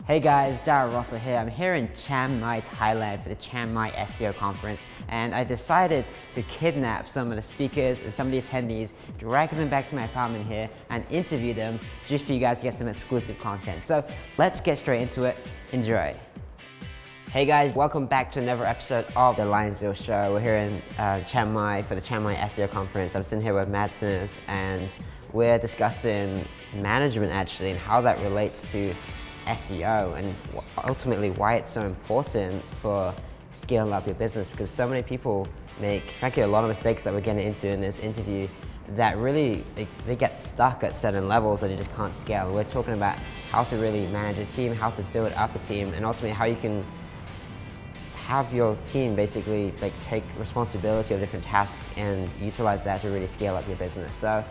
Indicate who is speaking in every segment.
Speaker 1: Hey guys, Darryl Russell here. I'm here in Chiang Mai, Thailand for the Chiang Mai SEO conference, and I decided to kidnap some of the speakers and some of the attendees, drag them back to my apartment here and interview them just for you guys to get some exclusive content. So let's get straight into it. Enjoy. Hey guys, welcome back to another episode of the Lionzil Show. We're here in Chiang Mai for the Chiang Mai SEO conference. I'm sitting here with Matt Sinners and we're discussing management actually and how that relates to SEO and ultimately why it's so important for scaling up your business, because so many people make frankly a lot of mistakes that we're getting into in this interview that really they get stuck at certain levels and they just can't scale. We're talking about how to really manage a team, how to build up a team, and ultimately how you can have your team basically take responsibility of different tasks and utilize that to really scale up your business. So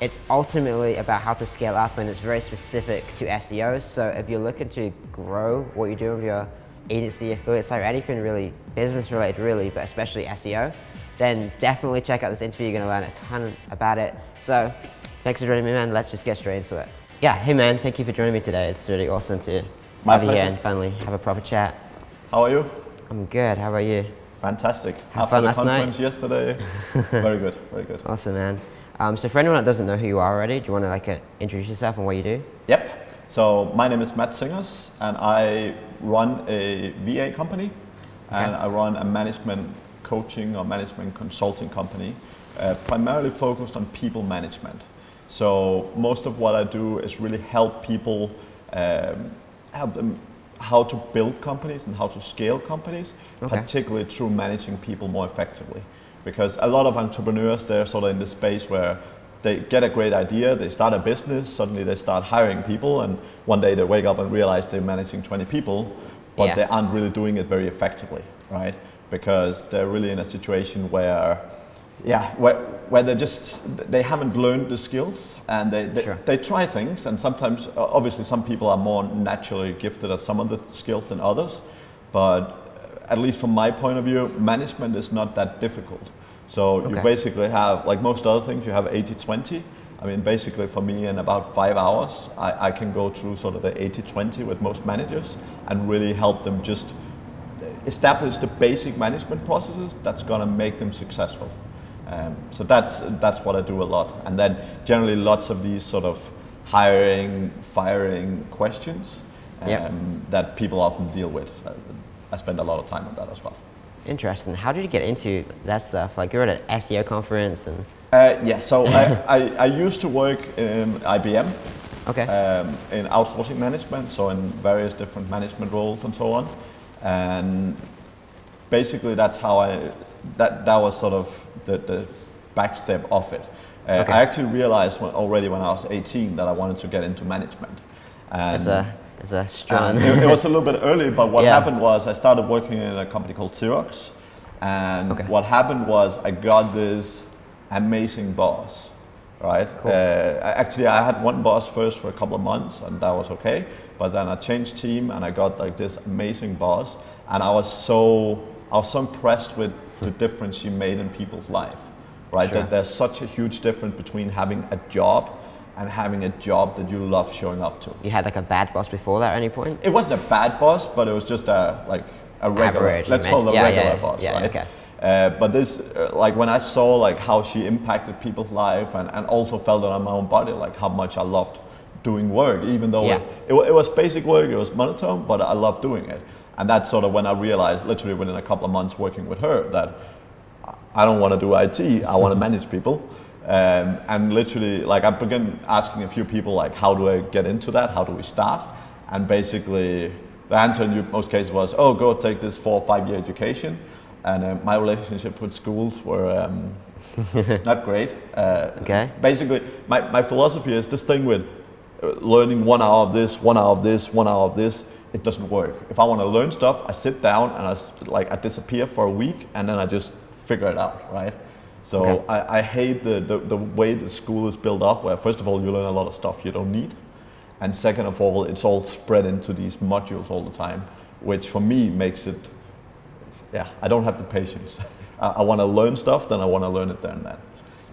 Speaker 1: it's ultimately about how to scale up, and it's very specific to SEOs. So if you're looking to grow what you're doing with your agency, affiliate site, or anything really business related really, but especially SEO, then definitely check out this interview. You're gonna learn a ton about it. So thanks for joining me, man. Let's just get straight into it. Yeah, hey man, thank you for joining me today. It's really awesome to have you here and finally have a proper chat.
Speaker 2: How are you?
Speaker 1: I'm good, how about you?
Speaker 2: Fantastic.
Speaker 1: Have fun last night?
Speaker 2: After the conference yesterday. Very good, very good.
Speaker 1: Awesome, man. So for anyone that doesn't know who you are already, do you want to introduce yourself and what you do?
Speaker 2: Yep. So my name is Matt Sinners and I run a VA company and I run a management coaching or management consulting company, primarily focused on people management. So most of what I do is really help people, help them how to build companies and how to scale companies, particularly through managing people more effectively. Because a lot of entrepreneurs, they're sort of in this space where they get a great idea, they start a business, suddenly they start hiring people, and one day they wake up and realize they're managing 20 people, but they aren't really doing it very effectively, right? Because they're really in a situation where, where they haven't learned the skills, and they try things, and sometimes, obviously some people are more naturally gifted at some of the skills than others, but at least from my point of view, management is not that difficult. So you basically have, like most other things, you have 80-20. I mean, basically for me in about 5 hours, I can go through sort of the 80-20 with most managers and really help them just establish the basic management processes that's gonna make them successful. So that's what I do a lot. And then generally lots of these sort of hiring, firing questions that people often deal with. I spend a lot of time on that as well. Interesting.
Speaker 1: How did you get into that stuff? Like you're at an SEO conference and...
Speaker 2: so I used to work in IBM in outsourcing management, so in various different management roles and so on. And basically that's how that was sort of the back step of it. I actually realized already when I was 18 that I wanted to get into management. And
Speaker 1: it's a strong...
Speaker 2: it was a little bit early, but what happened was I started working in a company called Xerox, and what happened was I got this amazing boss, right?
Speaker 1: Cool.
Speaker 2: Actually, I had one boss first for a couple of months, and that was okay, but then I changed team and I got like this amazing boss, and I was so impressed with the difference she made in people's life, right?
Speaker 1: Sure.
Speaker 2: There's such a huge difference between having a job and having a job that you love showing up to.
Speaker 1: You had like a bad boss before that at any point?
Speaker 2: It wasn't a bad boss, but it was just a regular,
Speaker 1: average,
Speaker 2: let's call it a regular boss,
Speaker 1: right?
Speaker 2: Okay. But this, like when I saw like how she impacted people's life and also felt it on my own body, like how much I loved doing work, even though it was basic work, it was monotone, but I loved doing it. And that's sort of when I realized, literally within a couple of months working with her, that I don't want to do IT, I want to manage people. And literally, like I began asking a few people, like, how do I get into that? How do we start? And basically, the answer in most cases was, oh, go take this 4 or 5 year education. And my relationship with schools were not great. Basically, my philosophy is this thing with learning 1 hour of this, 1 hour of this, 1 hour of this. It doesn't work. If I want to learn stuff, I sit down and I disappear for a week, and then I just figure it out, right? So I hate the way the school is built up, where first of all you learn a lot of stuff you don't need, and second of all it's all spread into these modules all the time, which for me makes it, I don't have the patience. I want to learn stuff, then I want to learn it there and then.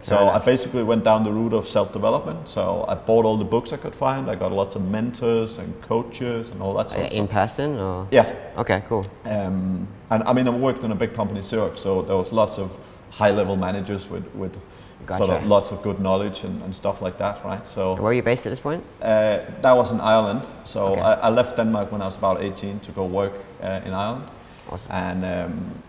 Speaker 2: So I basically went down the route of self-development. So I bought all the books I could find. I got lots of mentors and coaches and all that sort of stuff.
Speaker 1: In person or?
Speaker 2: Yeah.
Speaker 1: Okay, cool.
Speaker 2: And I mean, I worked in a big company, Xerox, so there was lots of high-level managers with
Speaker 1: Gotcha.
Speaker 2: sort of lots of good knowledge and stuff like that, right? So
Speaker 1: Where are you based at this point?
Speaker 2: that was in Ireland. So
Speaker 1: Okay.
Speaker 2: I left Denmark when I was about 18 to go work in Ireland.
Speaker 1: Awesome.
Speaker 2: And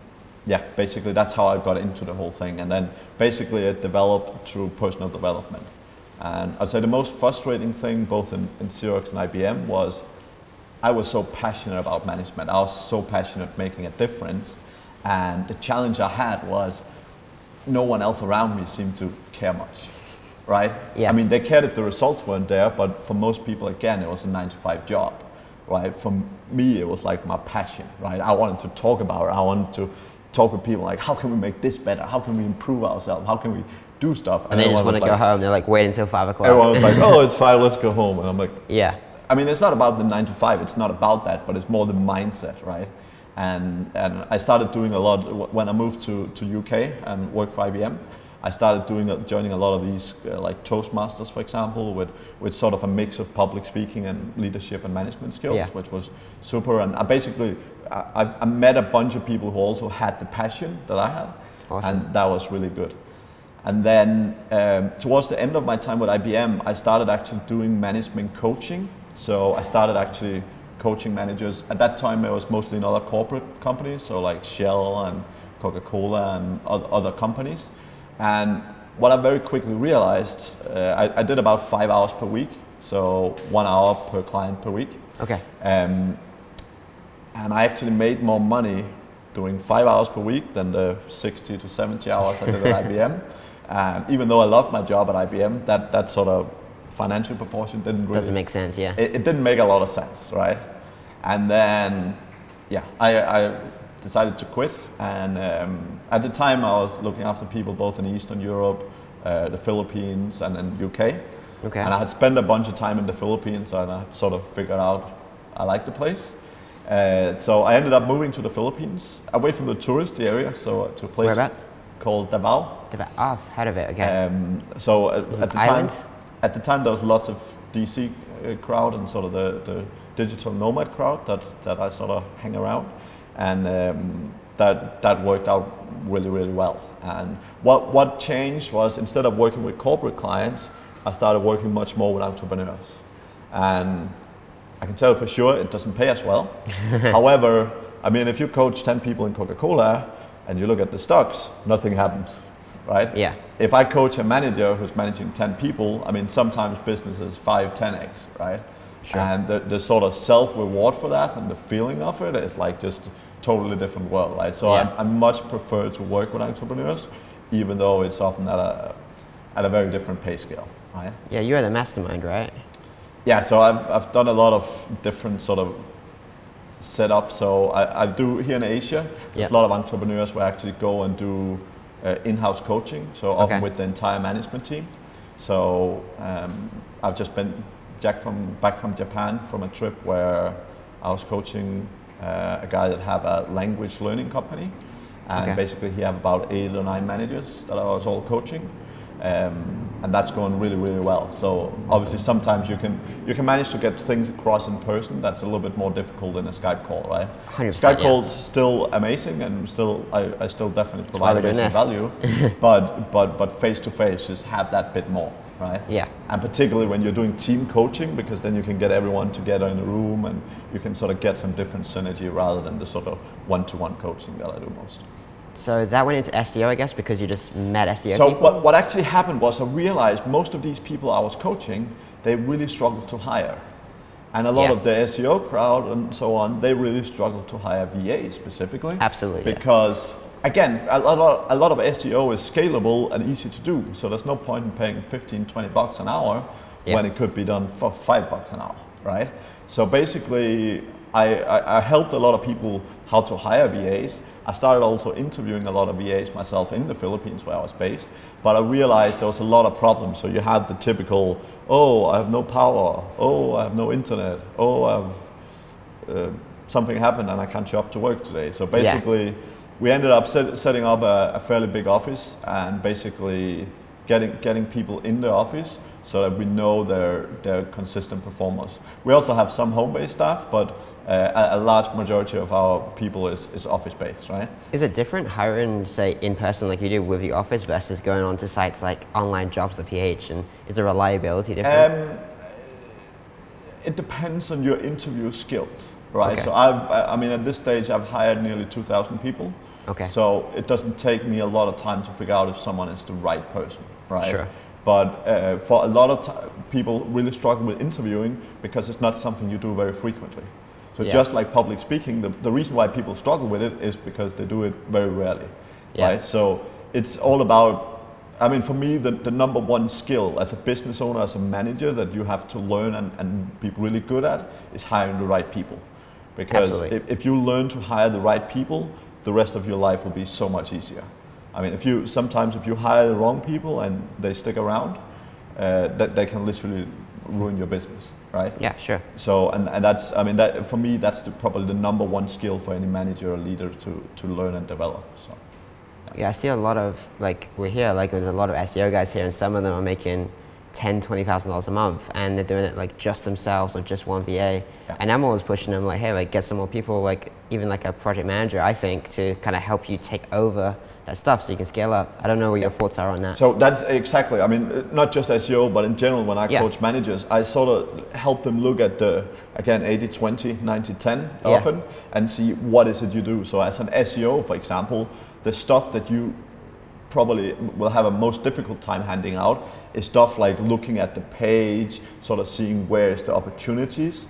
Speaker 2: yeah, basically that's how I got into the whole thing. And then basically it developed through personal development. And I'd say the most frustrating thing both in Xerox and IBM was I was so passionate about management. I was so passionate making a difference. And the challenge I had was no one else around me seemed to care much, right?
Speaker 1: Yeah.
Speaker 2: I mean, they cared if the results weren't there, but for most people, again, it was a 9-to-5 job, right? For me, it was like my passion, right? I wanted to talk about it. I wanted to talk with people like, how can we make this better? How can we improve ourselves? How can we do stuff?
Speaker 1: And they just want to go home. They're like, wait until 5 o'clock.
Speaker 2: Everyone was like, oh, it's 5, let's go home. And I'm like,
Speaker 1: yeah.
Speaker 2: I mean, it's not about the 9-to-5. It's not about that, but it's more the mindset, right? And I started doing a lot when I moved to UK and worked for IBM. I started joining a lot of these like Toastmasters, for example, with sort of a mix of public speaking and leadership and management skills, which was super. And I met a bunch of people who also had the passion that I had, and that was really good. And then towards the end of my time with IBM, I started actually doing management coaching. So I started actually coaching managers. At that time, it was mostly in other corporate companies, so like Shell and Coca-Cola and other companies. And what I very quickly realized, I did about 5 hours per week, so 1 hour per client per week.
Speaker 1: Okay.
Speaker 2: And I actually made more money doing 5 hours per week than the 60 to 70 hours I did at IBM. And even though I loved my job at IBM, that sort of financial proportion doesn't
Speaker 1: make sense. Yeah,
Speaker 2: it didn't make a lot of sense, right? And then yeah, I decided to quit. And at the time I was looking after people both in Eastern Europe, the Philippines, and then UK.
Speaker 1: Okay.
Speaker 2: And I had spent a bunch of time in the Philippines, and I sort of figured out I liked the place. So I ended up moving to the Philippines, away from the touristy area, so to a place
Speaker 1: Whereabouts?
Speaker 2: Called Davao.
Speaker 1: Oh, I've heard of it. Okay.
Speaker 2: So at the time there was lots of DC crowd and sort of the digital nomad crowd that I sort of hang around, and that worked out really, really well. And what changed was, instead of working with corporate clients, I started working much more with entrepreneurs. And I can tell for sure it doesn't pay as well. However, I mean, if you coach 10 people in Coca-Cola and you look at the stocks, nothing happens, right?
Speaker 1: Yeah.
Speaker 2: If I coach a manager who's managing 10 people, I mean, sometimes business is 5, 10x, right?
Speaker 1: Sure.
Speaker 2: And the sort of self-reward for that and the feeling of it is like just totally different world, right? So
Speaker 1: yeah.
Speaker 2: I much prefer to work with entrepreneurs, even though it's often at a very different pay scale, right?
Speaker 1: Yeah, you're the mastermind, right?
Speaker 2: Yeah, so I've done a lot of different sort of setups. So I do here in Asia, there's a lot of entrepreneurs where I actually go and do in-house coaching, so often with the entire management team. So I've just been back from Japan from a trip where I was coaching a guy that had a language learning company, and basically he had about 8 or 9 managers that I was all coaching. And that's going really, really well. So obviously sometimes you can manage to get things across in person. That's a little bit more difficult than a Skype call, right?
Speaker 1: 100%,
Speaker 2: Skype calls still amazing, and I still definitely provide amazing value. but face to face just have that bit more, right?
Speaker 1: Yeah.
Speaker 2: And particularly when you're doing team coaching, because then you can get everyone together in a room and you can sort of get some different synergy rather than the sort of one-to-one coaching that I do most.
Speaker 1: So that went into SEO, I guess, because you just met SEO
Speaker 2: so
Speaker 1: people?
Speaker 2: So what actually happened was I realized most of these people I was coaching, they really struggled to hire. And a lot of the SEO crowd and so on, they really struggled to hire VAs specifically.
Speaker 1: Absolutely.
Speaker 2: Because again, a lot of SEO is scalable and easy to do. So there's no point in paying 15, 20 bucks an hour when it could be done for 5 bucks an hour, right? So basically, I helped a lot of people how to hire VAs. I started also interviewing a lot of VAs myself in the Philippines where I was based, but I realized there was a lot of problems. So you have the typical, oh, I have no power, oh, I have no internet, oh, something happened and I can't show up to work today. So basically, we ended up setting up a fairly big office and basically getting people in the office so that we know they're consistent performers. We also have some home-based staff, but a large majority of our people is office-based, right?
Speaker 3: Is it different hiring, say, in person like you do with the office versus going on to sites like online jobs, the PH, and is the reliability different?
Speaker 2: It depends on your interview skills, right?
Speaker 3: Okay.
Speaker 2: So I mean, at this stage, I've hired nearly 2,000 people.
Speaker 3: Okay.
Speaker 2: So it doesn't take me a lot of time to figure out if someone is the right person, right?
Speaker 3: Sure.
Speaker 2: But for a lot of people really struggle with interviewing because it's not something you do very frequently. So just like public speaking, the reason why people struggle with it is because they do it very rarely, right? So it's all about, I mean, for me, the number one skill as a business owner, as a manager that you have to learn and be really good at is hiring the right people. Because if you learn to hire the right people, the rest of your life will be so much easier. I mean, sometimes if you hire the wrong people and they stick around, that they can literally ruin your business, right?
Speaker 3: Yeah, sure.
Speaker 2: So, and that's, I mean, that for me, that's probably the number one skill for any manager or leader to learn and develop. So.
Speaker 3: Yeah, I see a lot of, like, we're here, like, there's a lot of SEO guys here, and some of them are making $10,000–$20,000 a month, and they're doing it like just themselves or just one VA. And I'm always pushing them, like, hey, like, get some more people, like, even like a project manager, I think, to kind of help you take over that stuff so you can scale up. I don't know what your thoughts are on that.
Speaker 2: So that's exactly, I mean, not just SEO, but in general, when I coach managers, I sort of help them look at the, again, 80-20, 90-10 often, and see what is it you do. So as an SEO, for example, the stuff that you probably will have a most difficult time handing out is stuff like looking at the page, sort of seeing where is the opportunities.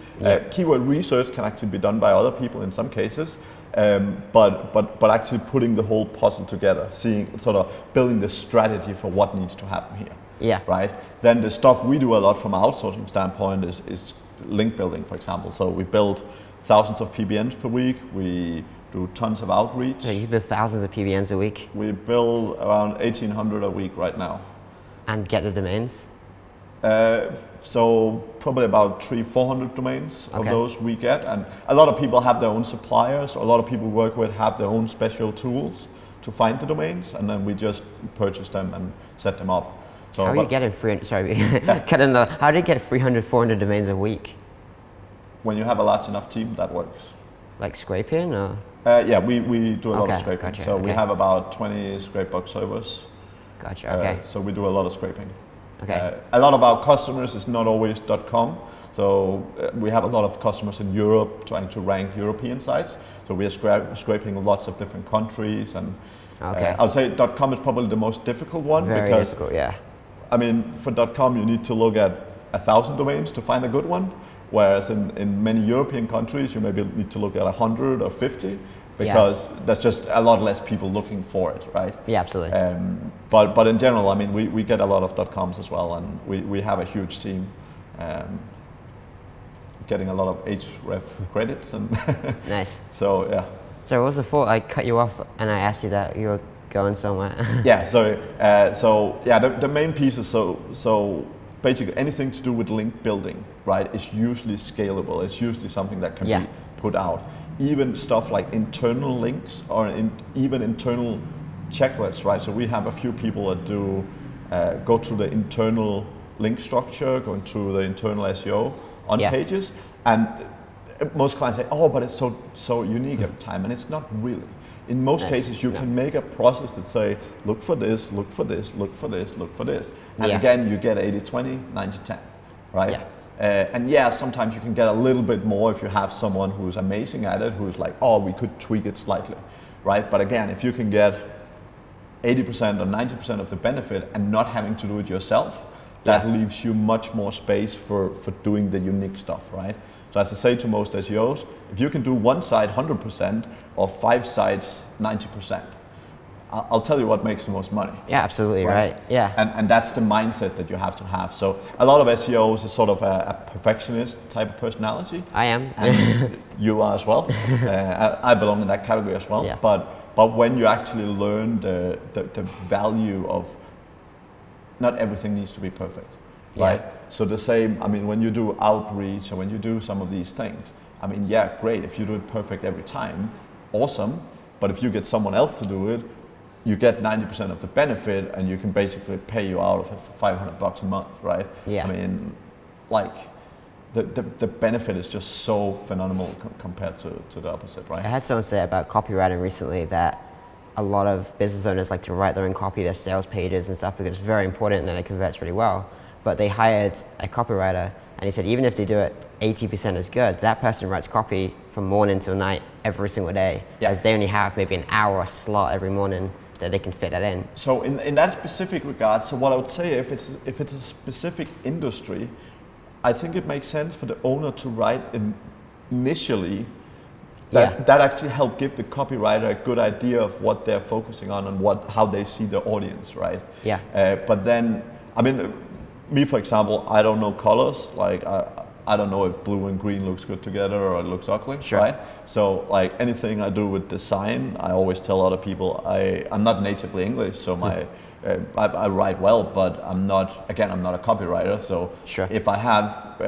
Speaker 2: Keyword research can actually be done by other people in some cases, but actually putting the whole puzzle together, seeing, sort of building the strategy for what needs to happen here.
Speaker 3: Yeah.
Speaker 2: Right. Then the stuff we do a lot from an outsourcing standpoint is link building, for example. So we build thousands of PBNs per week. We do tons of outreach.
Speaker 3: So you build thousands of PBNs a week?
Speaker 2: We build around 1,800 a week right now.
Speaker 3: And get the domains?
Speaker 2: So probably about 300–400 domains of those we get. And a lot of people have their own suppliers. A lot of people we work with have their own special tools to find the domains. And then we just purchase them and set them up. So
Speaker 3: how are you getting 300, sorry, how do you get 300–400 domains a week?
Speaker 2: When you have a large enough team, that works.
Speaker 3: Like scraping or?
Speaker 2: Yeah, we do a lot of scraping.
Speaker 3: Gotcha,
Speaker 2: so we have about 20 scrapebox servers.
Speaker 3: Gotcha, okay.
Speaker 2: So we do a lot of scraping.
Speaker 3: Okay.
Speaker 2: A lot of our customers is not always .com. So we have a lot of customers in Europe trying to rank European sites. So we are scraping lots of different countries. And I would say .com is probably the most difficult one.
Speaker 3: Very
Speaker 2: because,
Speaker 3: difficult, yeah.
Speaker 2: I mean, for .com you need to look at 1,000 domains to find a good one. Whereas in many European countries, you maybe need to look at 100 or 50 because there's just a lot less people looking for it, right?
Speaker 3: Yeah, absolutely.
Speaker 2: But in general, I mean, we get a lot of .coms as well, and we have a huge team getting a lot of href credits. And
Speaker 3: nice.
Speaker 2: So, yeah.
Speaker 3: So what was the thought? I cut you off and I asked you that you were going somewhere.
Speaker 2: Yeah, sorry. So yeah, the main piece is so basically anything to do with link building, right, is usually scalable. It's usually something that can be put out. Even stuff like internal links or even internal checklists, right? So we have a few people that do go through the internal link structure, going through the internal SEO on pages, and most clients say, oh, but it's so unique every time, and it's not really. In most cases, you can make a process that say, look for this, look for this, look for this, look for this. And again, you get 80-20, 90-10, right? Yeah. And yeah, sometimes you can get a little bit more if you have someone who's amazing at it, who's like, oh, we could tweak it slightly, right? But again, if you can get 80% or 90% of the benefit and not having to do it yourself, that leaves you much more space for doing the unique stuff, right? So as I say to most SEOs, if you can do one site 100% or 5 sites 90%, I'll tell you what makes the most money.
Speaker 3: Yeah, absolutely, right? Yeah.
Speaker 2: And that's the mindset that you have to have. So a lot of SEOs is sort of a perfectionist type of personality.
Speaker 3: I am.
Speaker 2: And you are as well. I belong in that category as well.
Speaker 3: Yeah.
Speaker 2: But when you actually learn the value of not everything needs to be perfect, right? So the same, I mean, when you do outreach or when you do some of these things, I mean, yeah, great. If you do it perfect every time, awesome. But if you get someone else to do it, you get 90% of the benefit, and you can basically pay you out of it for $500 a month, right?
Speaker 3: Yeah.
Speaker 2: I mean, like, the benefit is just so phenomenal compared to the opposite, right?
Speaker 3: I had someone say about copywriting recently that a lot of business owners like to write their own copy, their sales pages and stuff, because it's very important and it converts really well. But they hired a copywriter, and he said even if they do it 80% as good, that person writes copy from morning till night every single day, as they only have maybe an hour slot every morning that they can fit that in.
Speaker 2: So in that specific regard, so what I would say, if it's a specific industry, I think it makes sense for the owner to write initially. That actually help give the copywriter a good idea of what they're focusing on and how they see the audience, right?
Speaker 3: Yeah.
Speaker 2: But then, I mean, me for example, I don't know colors. Like I don't know if blue and green looks good together or it looks ugly, right? So like anything I do with design, I always tell other people I'm not natively English, so I write well, but I'm not a copywriter. So if I have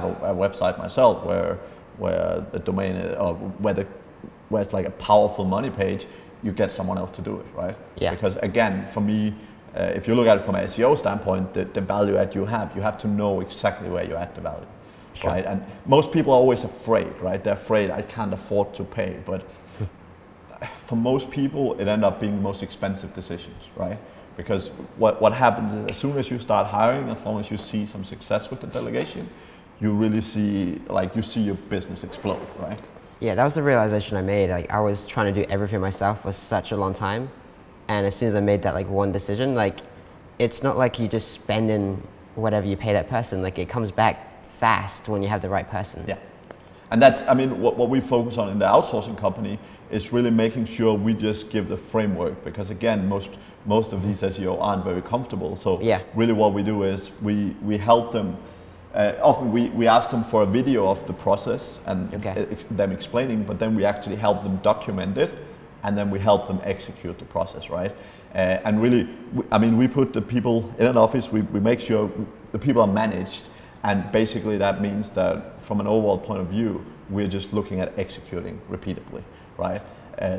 Speaker 2: a website myself where the domain is, or where it's like a powerful money page, you get someone else to do it, right? Yeah. Because again, for me, if you look at it from an SEO standpoint, the value add you have to know exactly where you add the value, right? And most people are always afraid, right? They're afraid I can't afford to pay, but for most people, it ends up being the most expensive decisions, right? Because what happens is as soon as you start hiring, as long as you see some success with the delegation, you really see your business explode, right?
Speaker 3: Yeah, that was the realization I made. Like I was trying to do everything myself for such a long time, and as soon as I made that like one decision, like it's not like you just spend in whatever you pay that person. Like it comes back fast when you have the right person.
Speaker 2: Yeah, and that's, I mean, what we focus on in the outsourcing company is really making sure we just give the framework, because again, most of these SEO aren't very comfortable. So really what we do is we help them. Often we ask them for a video of the process and them explaining, but then we actually help them document it, and then we help them execute the process, right? And really, we put the people in an office, we make sure the people are managed, and basically that means that from an overall point of view, we're just looking at executing repeatedly, right?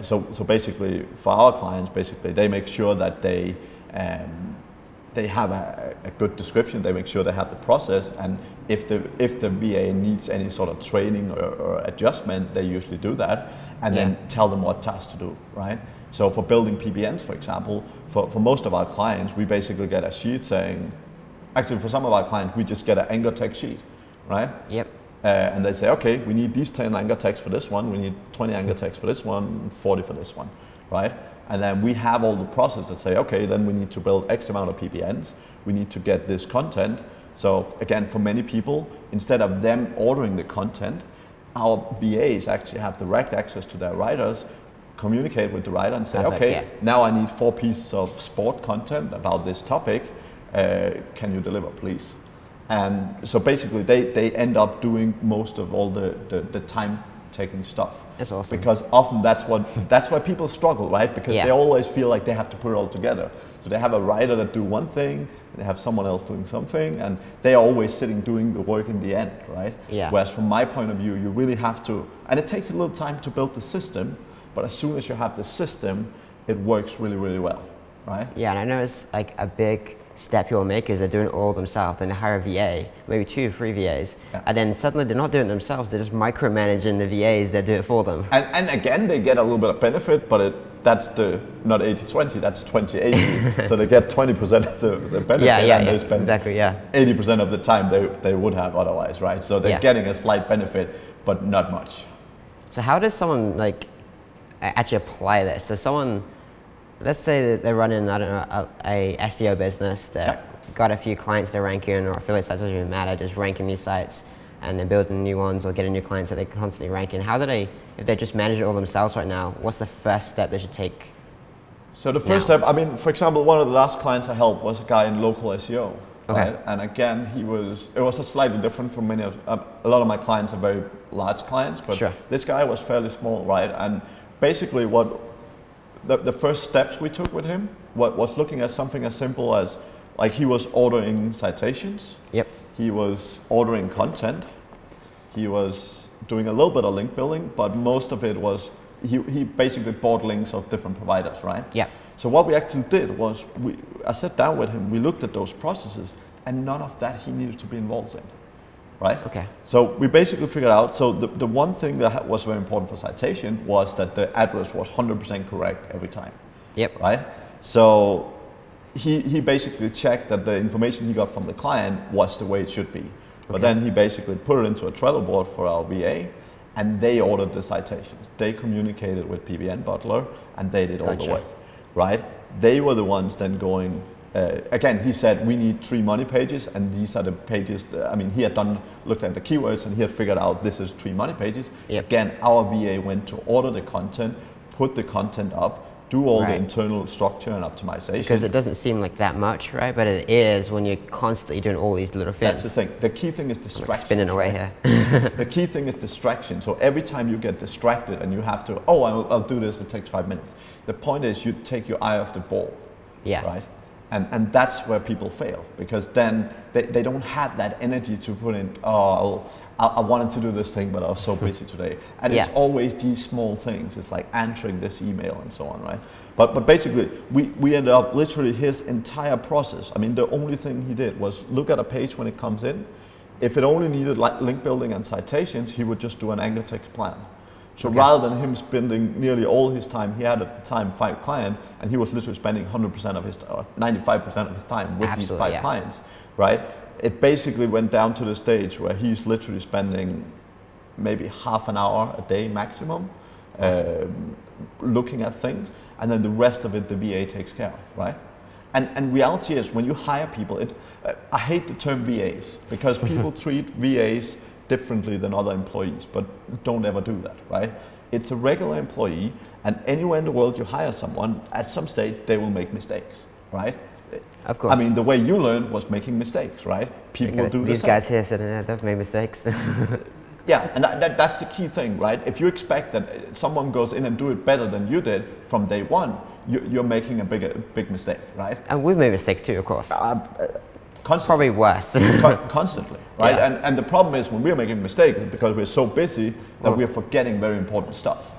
Speaker 2: So basically for our clients, they make sure that they have a good description, they make sure they have the process, and if the VA needs any sort of training or adjustment, they usually do that, and then tell them what tasks to do, right? So for building PBNs, for example, for most of our clients, we basically get a sheet saying, actually for some of our clients, we just get an anchor text sheet, right? Yep. And they say, okay, we need these 10 anchor texts for this one, we need 20 anchor texts for this one, 40 for this one, right? And then we have all the process that say, okay, then we need to build X amount of PBNs, we need to get this content. So again, for many people, instead of them ordering the content, our VAs actually have direct access to their writers, communicate with the writer and say, okay, now I need 4 pieces of sport content about this topic, can you deliver please? And so basically they end up doing most of all the time taking stuff.
Speaker 3: That's awesome.
Speaker 2: Because often that's why people struggle, right? Because they always feel like they have to put it all together. So they have a writer that do one thing, they have someone else doing something, and they are always sitting doing the work in the end, right? Yeah. Whereas from my point of view, you really have to, and it takes a little time to build the system, but as soon as you have the system, it works really, really well, right?
Speaker 3: Yeah, and I know it's like a big step people make is they're doing it all themselves, then they hire a VA, maybe 2 or 3 VAs, and then suddenly they're not doing it themselves, they're just micromanaging the VAs that do it for them.
Speaker 2: And again, they get a little bit of benefit, but that's not 80-20, that's 20-80. So they get 20% of the benefit, and they spend 80% of the time they would have otherwise, right? So they're getting a slight benefit, but not much.
Speaker 3: So how does someone like actually apply this? So someone, let's say that they're running, I don't know, a SEO business that got a few clients they're ranking, or affiliate sites, doesn't even matter, just ranking new sites, and they're building new ones or getting new clients that they're constantly ranking. How do they, if they just manage it all themselves right now, what's the first step they should take?
Speaker 2: So the first step, for example, one of the last clients I helped was a guy in local SEO. Okay. Right? And again, it was a slightly different from many of, a lot of my clients are very large clients, but this guy was fairly small, right? And basically the first steps we took with him was looking at something as simple as, like, he was ordering citations. Yep. He was ordering content. He was doing a little bit of link building, but most of it was, he basically bought links of different providers, right? Yeah. So what we actually did was, I sat down with him, we looked at those processes, and none of that he needed to be involved in, right?
Speaker 3: Okay.
Speaker 2: So we basically figured out, so the one thing that was very important for citation was that the address was 100% correct every time.
Speaker 3: Yep.
Speaker 2: Right? So he basically checked that the information he got from the client was the way it should be. But then he basically put it into a Trello board for our VA, and they ordered the citations. They communicated with PBN Butler, and they did all the work, right? They were the ones then going, again, he said, we need 3 money pages, and these are the pages, I mean, he had looked at the keywords, and he had figured out this is 3 money pages.
Speaker 3: Yep.
Speaker 2: Again, our VA went to order the content, put the content up, do all the internal structure and optimization.
Speaker 3: Because it doesn't seem like that much, right? But it is when you're constantly doing all these little things.
Speaker 2: That's the thing. The key thing is distraction.
Speaker 3: Like spinning away here.
Speaker 2: The key thing is distraction. So every time you get distracted and you have to, oh, I'll do this, it takes 5 minutes. The point is you take your eye off the ball, right? And that's where people fail, because then they don't have that energy to put in, oh, I wanted to do this thing, but I was so busy today. And it's always these small things. It's like answering this email and so on, right? But basically, we ended up literally his entire process. I mean, the only thing he did was look at a page when it comes in. If it only needed like link building and citations, he would just do an anchor text plan. So rather than him spending nearly all his time, he had at the time 5 clients, and he was literally spending 100% of his, 95% of his time with these 5 clients, right? It basically went down to the stage where he's literally spending maybe half an hour a day maximum looking at things, and then the rest of it the VA takes care of, right? And reality is, when you hire people, I hate the term VAs, because people treat VAs differently than other employees, but don't ever do that, right? It's a regular employee, and anywhere in the world you hire someone, at some stage they will make mistakes, right?
Speaker 3: Of course.
Speaker 2: I mean, the way you learned was making mistakes, right? People will do
Speaker 3: these guys here sitting there, they've made mistakes.
Speaker 2: Yeah, and that's the key thing, right? If you expect that someone goes in and do it better than you did from day one, you're making a big mistake, right?
Speaker 3: And we've made mistakes too, of course.
Speaker 2: Constantly.
Speaker 3: Probably worse.
Speaker 2: Constantly, right? Yeah. And the problem is, when we're making mistakes, it's because we're so busy that we're forgetting very important stuff,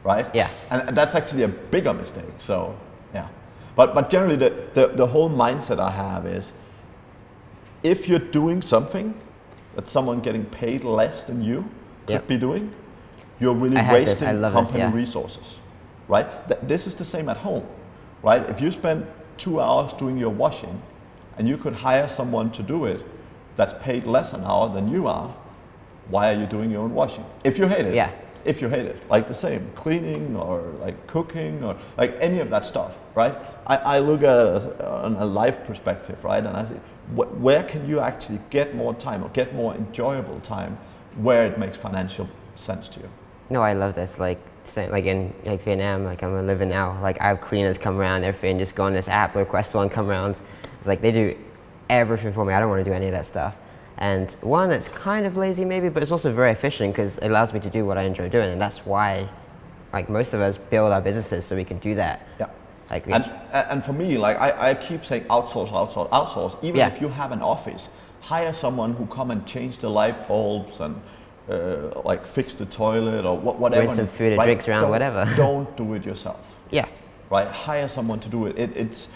Speaker 2: right?
Speaker 3: Yeah.
Speaker 2: And that's actually a bigger mistake. So, yeah. But generally, the whole mindset I have is, if you're doing something that someone getting paid less than you could be doing, you're really wasting company resources, right? This is the same at home, right? If you spend 2 hours doing your washing, and you could hire someone to do it that's paid less an hour than you are, why are you doing your own washing? If you hate it.
Speaker 3: Yeah.
Speaker 2: If you hate it. Like the same, cleaning or like cooking or like any of that stuff, right? I look at it on a life perspective, right? And I say, where can you actually get more time or get more enjoyable time where it makes financial sense to you?
Speaker 3: No, I love this. Like in Vietnam, like I'm living now, like I have cleaners come around, everything, just go on this app, request one, come around. It's like they do everything for me. I don't want to do any of that stuff. And one, it's kind of lazy maybe, but it's also very efficient because it allows me to do what I enjoy doing. And that's why, like, most of us build our businesses so we can do that.
Speaker 2: Yeah.
Speaker 3: Like,
Speaker 2: and for me, like I keep saying outsource, outsource, outsource. Even if you have an office, hire someone who come and change the light bulbs and like fix the toilet or whatever.
Speaker 3: Bring some food and drinks around, whatever.
Speaker 2: Don't do it yourself.
Speaker 3: Yeah.
Speaker 2: Right, hire someone to do it. It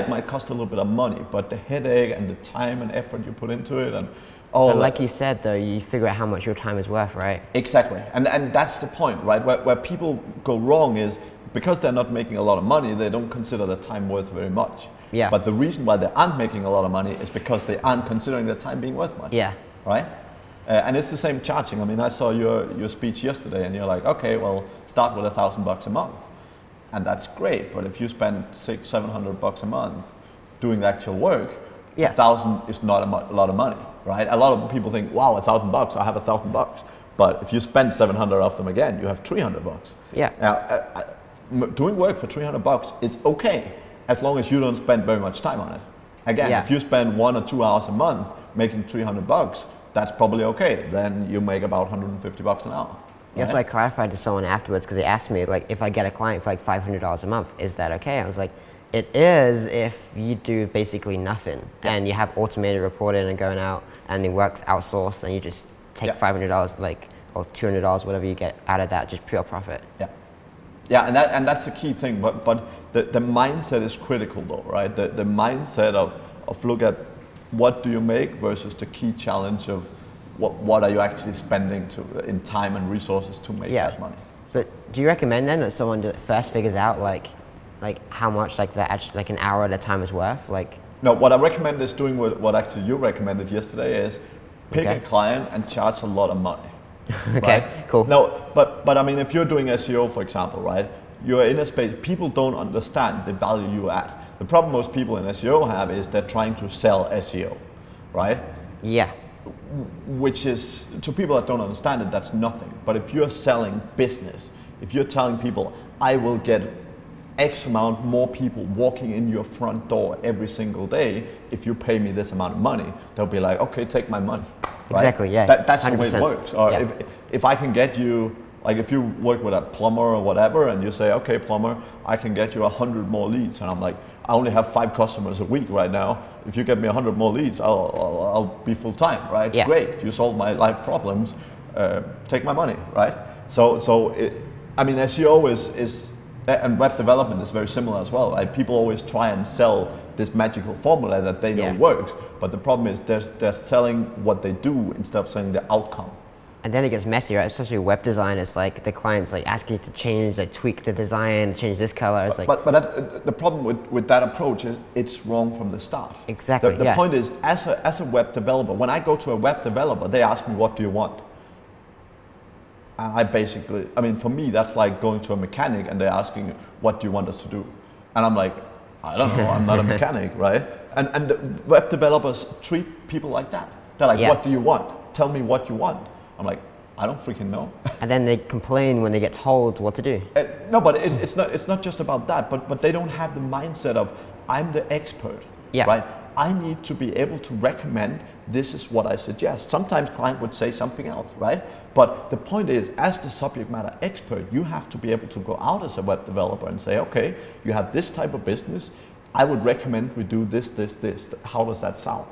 Speaker 2: might cost a little bit of money, but the headache and the time and effort you put into it, and
Speaker 3: but like you said, though, you figure out how much your time is worth, right?
Speaker 2: Exactly, and that's the point, right? Where people go wrong is because they're not making a lot of money, they don't consider their time worth very much.
Speaker 3: Yeah.
Speaker 2: But the reason why they aren't making a lot of money is because they aren't considering their time being worth money.
Speaker 3: Yeah.
Speaker 2: Right. And it's the same charging. I mean, I saw your speech yesterday, and you're like, okay, well, start with $1,000 a month. And that's great, but if you spend $600-700 a month doing the actual work, 1,000 is not a lot of money, right? A lot of people think, wow, $1,000, I have $1,000. But if you spend 700 of them again, you have $300.
Speaker 3: Yeah.
Speaker 2: Now, doing work for $300 is okay, as long as you don't spend very much time on it. Again, if you spend 1 or 2 hours a month making $300, that's probably okay. Then you make about $150 an hour.
Speaker 3: That's why I clarified to someone afterwards, because they asked me, like, if I get a client for like $500 a month, is that okay? I was like, it is if you do basically nothing and you have automated reporting and going out and it works outsourced and you just take $500 like or $200, whatever you get out of that, just pure profit.
Speaker 2: Yeah. Yeah, and that's the key thing. But the mindset is critical, though, right? The mindset of look at what do you make versus the key challenge of what are you actually spending in time and resources to make that money.
Speaker 3: But do you recommend then that someone first figures out like how much like an hour at a time is worth? Like,
Speaker 2: no, what I recommend is doing what actually you recommended yesterday is pick a client and charge a lot of money.
Speaker 3: Okay,
Speaker 2: right?
Speaker 3: cool.
Speaker 2: No, but I mean, if you're doing SEO, for example, right? You're in a space, people don't understand the value you add. The problem most people in SEO have is they're trying to sell SEO, right?
Speaker 3: Yeah.
Speaker 2: Which is, to people that don't understand it, that's nothing. But if you're selling business, if you're telling people, I will get X amount more people walking in your front door every single day, if you pay me this amount of money, they'll be like, okay, take my money. Right?
Speaker 3: Exactly, yeah.
Speaker 2: That's
Speaker 3: 100%.
Speaker 2: the way it works. Or if I can get you, like if you work with a plumber or whatever, and you say, okay, plumber, I can get you 100 more leads. And I'm like, I only have 5 customers a week right now. If you get me 100 more leads, I'll be full time, right?
Speaker 3: Yeah.
Speaker 2: Great, you solved my life problems. Take my money, right? I mean, SEO is and web development is very similar as well. Right? People always try and sell this magical formula that they know works, but the problem is they're selling what they do instead of selling the outcome.
Speaker 3: And then it gets messy, right? Especially web design. It's like the client's like asking you to change, like tweak the design, change this color. It's like,
Speaker 2: but the problem with that approach is it's wrong from the start.
Speaker 3: Exactly.
Speaker 2: The point is, as a web developer, when I go to a web developer, they ask me, what do you want? I mean, for me, that's like going to a mechanic and they're asking, what do you want us to do? And I'm like, I don't know, I'm not a mechanic, right? And the web developers treat people like that. They're like, what do you want? Tell me what you want. I'm like, I don't freaking know.
Speaker 3: And then they complain when they get told what to do.
Speaker 2: No, but it's not just about that, but they don't have the mindset of, I'm the expert, right? I need to be able to recommend, this is what I suggest. Sometimes client would say something else, right? But the point is, as the subject matter expert, you have to be able to go out as a web developer and say, okay, you have this type of business, I would recommend we do this, this, this. How does that sound,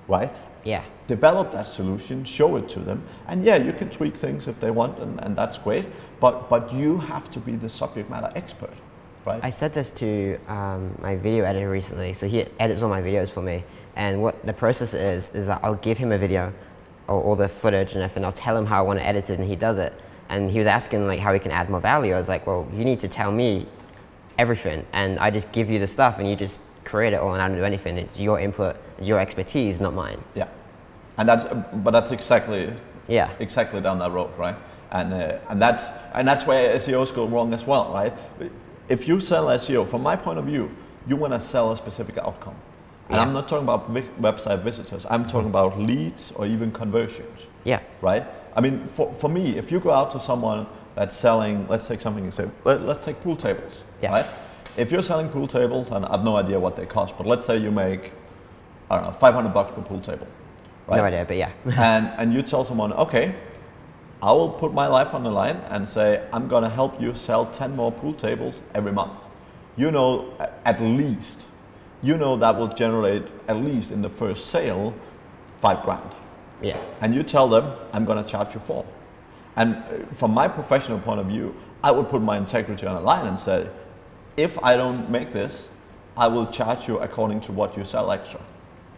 Speaker 2: right?
Speaker 3: Yeah.
Speaker 2: Develop that solution, show it to them, and yeah, you can tweak things if they want, and that's great, but you have to be the subject matter expert. Right.
Speaker 3: I said this to my video editor recently, so he edits all my videos for me, and what the process is that I'll give him a video or all the footage and everything, I'll tell him how I want to edit it and he does it, and he was asking like how he can add more value. I was like, well, you need to tell me everything, and I just give you the stuff and you just create it all and I don't do anything. It's your input, your expertise, not mine.
Speaker 2: Yeah, and that's exactly down that road, right? And that's where SEOs go wrong as well, right? If you sell SEO, from my point of view, you want to sell a specific outcome. And I'm not talking about website visitors, I'm talking about leads or even conversions. Yeah. Right? I mean, for me, if you go out to someone that's selling, let's take something you say, let's take pool tables, right? If you're selling pool tables, and I have no idea what they cost, but let's say you make, I don't know, $500 per pool table, right?
Speaker 3: No idea, but yeah.
Speaker 2: and you tell someone, okay, I will put my life on the line and say, I'm going to help you sell 10 more pool tables every month. You know, at least, that will generate, at least in the first sale, $5,000. Yeah. And you tell them, I'm going to charge you $4,000. And from my professional point of view, I would put my integrity on the line and say, if I don't make this, I will charge you according to what you sell extra,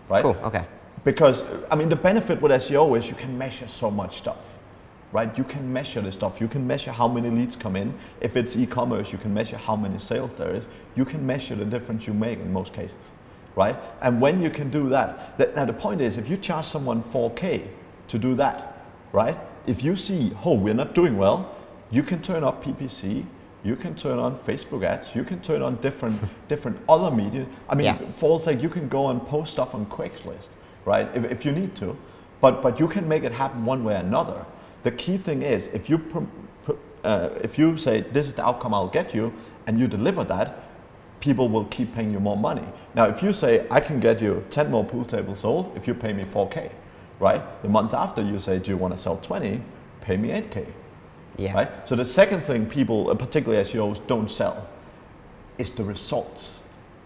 Speaker 2: right?
Speaker 3: Cool, okay.
Speaker 2: Because, I mean, the benefit with SEO is you can measure so much stuff. Right, you can measure the stuff. You can measure how many leads come in. If it's e-commerce, you can measure how many sales there is. You can measure the difference you make in most cases, right? And when you can do that, now the point is, if you charge someone $4,000 to do that, right? If you see, oh, we're not doing well, you can turn up PPC, you can turn on Facebook ads, you can turn on different other media. I mean, for sake, you can go and post stuff on Craigslist, right? If you need to, but you can make it happen one way or another. The key thing is, if you say, this is the outcome I'll get you, and you deliver that, people will keep paying you more money. Now, if you say, I can get you 10 more pool tables sold if you pay me $4,000, right? The month after you say, do you want to sell 20? Pay me $8,000, right? So the second thing people, particularly SEOs, don't sell is the results.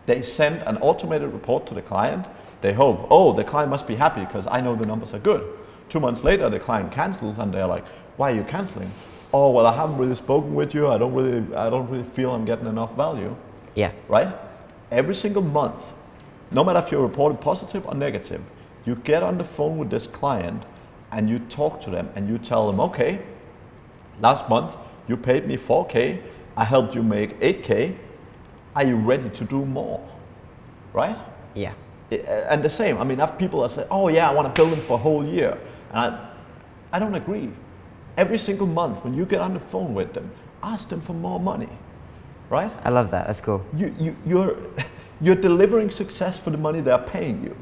Speaker 2: They send an automated report to the client. They hope, oh, the client must be happy because I know the numbers are good. 2 months later, the client cancels and they're like, why are you canceling? oh, well, I haven't really spoken with you. I don't really feel I'm getting enough value.
Speaker 3: Yeah.
Speaker 2: Right? Every single month, no matter if you're reported positive or negative, you get on the phone with this client and you talk to them and you tell them, okay, last month you paid me 4K, I helped you make 8K, are you ready to do more? Right?
Speaker 3: Yeah.
Speaker 2: And the same, I mean, I have people that say, oh yeah, I want to build them for a whole year. And I don't agree. Every single month when you get on the phone with them, ask them for more money, right?
Speaker 3: I love that, that's cool.
Speaker 2: You're delivering success for the money they're paying you.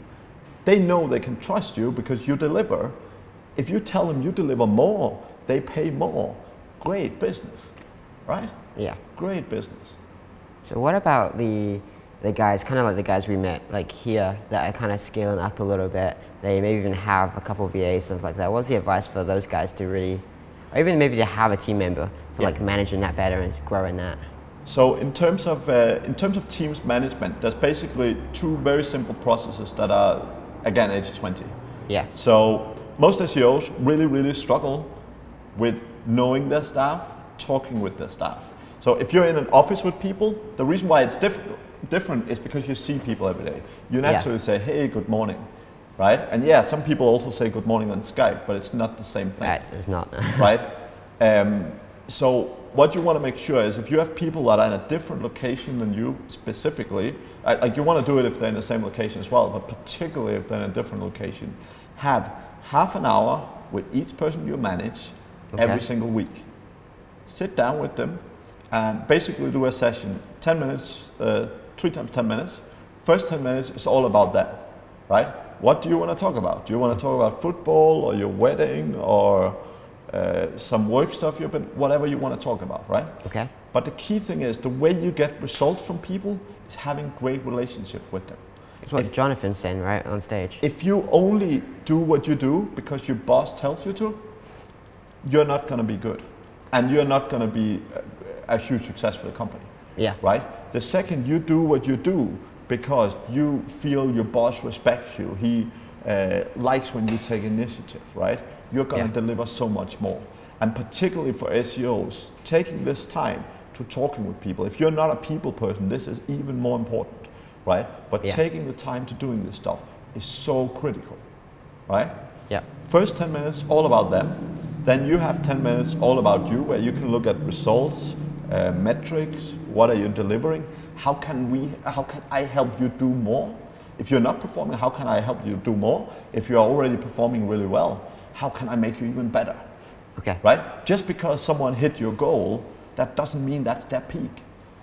Speaker 2: They know they can trust you because you deliver. If you tell them you deliver more, they pay more. Great business, right?
Speaker 3: Yeah.
Speaker 2: Great business.
Speaker 3: So what about the guys, kind of like the guys we met like here that are kind of scaling up a little bit? They maybe even have a couple of VAs, stuff like that. What's the advice for those guys to really, or even maybe to have a team member for like managing that better and growing that?
Speaker 2: So in terms of teams management, there's basically two very simple processes that are, again, 80-20.
Speaker 3: Yeah.
Speaker 2: So most SEOs really struggle with knowing their staff, talking with their staff. So if you're in an office with people, the reason why it's different is because you see people every day. You naturally say, hey, good morning, right? And yeah, some people also say good morning on Skype, but it's not the same thing.
Speaker 3: It's not.
Speaker 2: Right? So what you want to make sure is if you have people that are in a different location than you specifically, like you want to do it if they're in the same location as well, but particularly if they're in a different location, have half an hour with each person you manage every single week. Sit down with them and basically do a session, 10 minutes, 3 times 10 minutes. First 10 minutes is all about that, right? What do you want to talk about? Do you want to talk about football or your wedding or some work stuff, whatever you want to talk about, right?
Speaker 3: Okay.
Speaker 2: But the key thing is the way you get results from people is having great relationship with them.
Speaker 3: It's what Jonathan's saying, right, on stage.
Speaker 2: If you only do what you do because your boss tells you to, you're not going to be good. And you're not going to be a huge success for the company.
Speaker 3: Yeah.
Speaker 2: Right? The second you do what you do because you feel your boss respects you, he likes when you take initiative, right? You're going to deliver so much more. And particularly for SEOs, taking this time to talking with people. If you're not a people person, this is even more important, right? But taking the time to doing this stuff is so critical, right?
Speaker 3: Yeah.
Speaker 2: First 10 minutes, all about them. Then you have 10 minutes all about you, where you can look at results, metrics, what are you delivering? How can I help you do more? If you're not performing, how can I help you do more? If you're already performing really well, how can I make you even better?
Speaker 3: Okay.
Speaker 2: Right? Just because someone hit your goal, that doesn't mean that's their peak.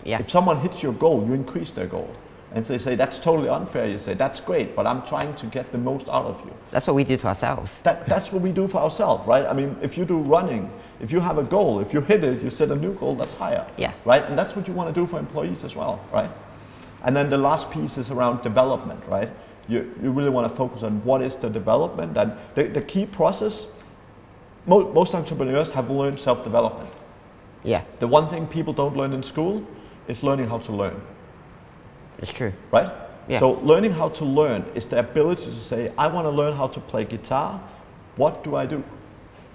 Speaker 3: Yeah.
Speaker 2: If someone hits your goal, you increase their goal. And if they say that's totally unfair, you say that's great, but I'm trying to get the most out of you.
Speaker 3: That's what we do to ourselves.
Speaker 2: That's what we do for ourselves, right? I mean, if you do running, if you have a goal, if you hit it, you set a new goal that's higher.
Speaker 3: Yeah.
Speaker 2: Right? And that's what you want to do for employees as well, right? And then the last piece is around development, right? You really want to focus on what is the development. And the key process, most entrepreneurs have learned self-development.
Speaker 3: Yeah.
Speaker 2: The one thing people don't learn in school is learning how to learn.
Speaker 3: It's true.
Speaker 2: Right?
Speaker 3: Yeah.
Speaker 2: So learning how to learn is the ability to say, I want to learn how to play guitar. What do I do?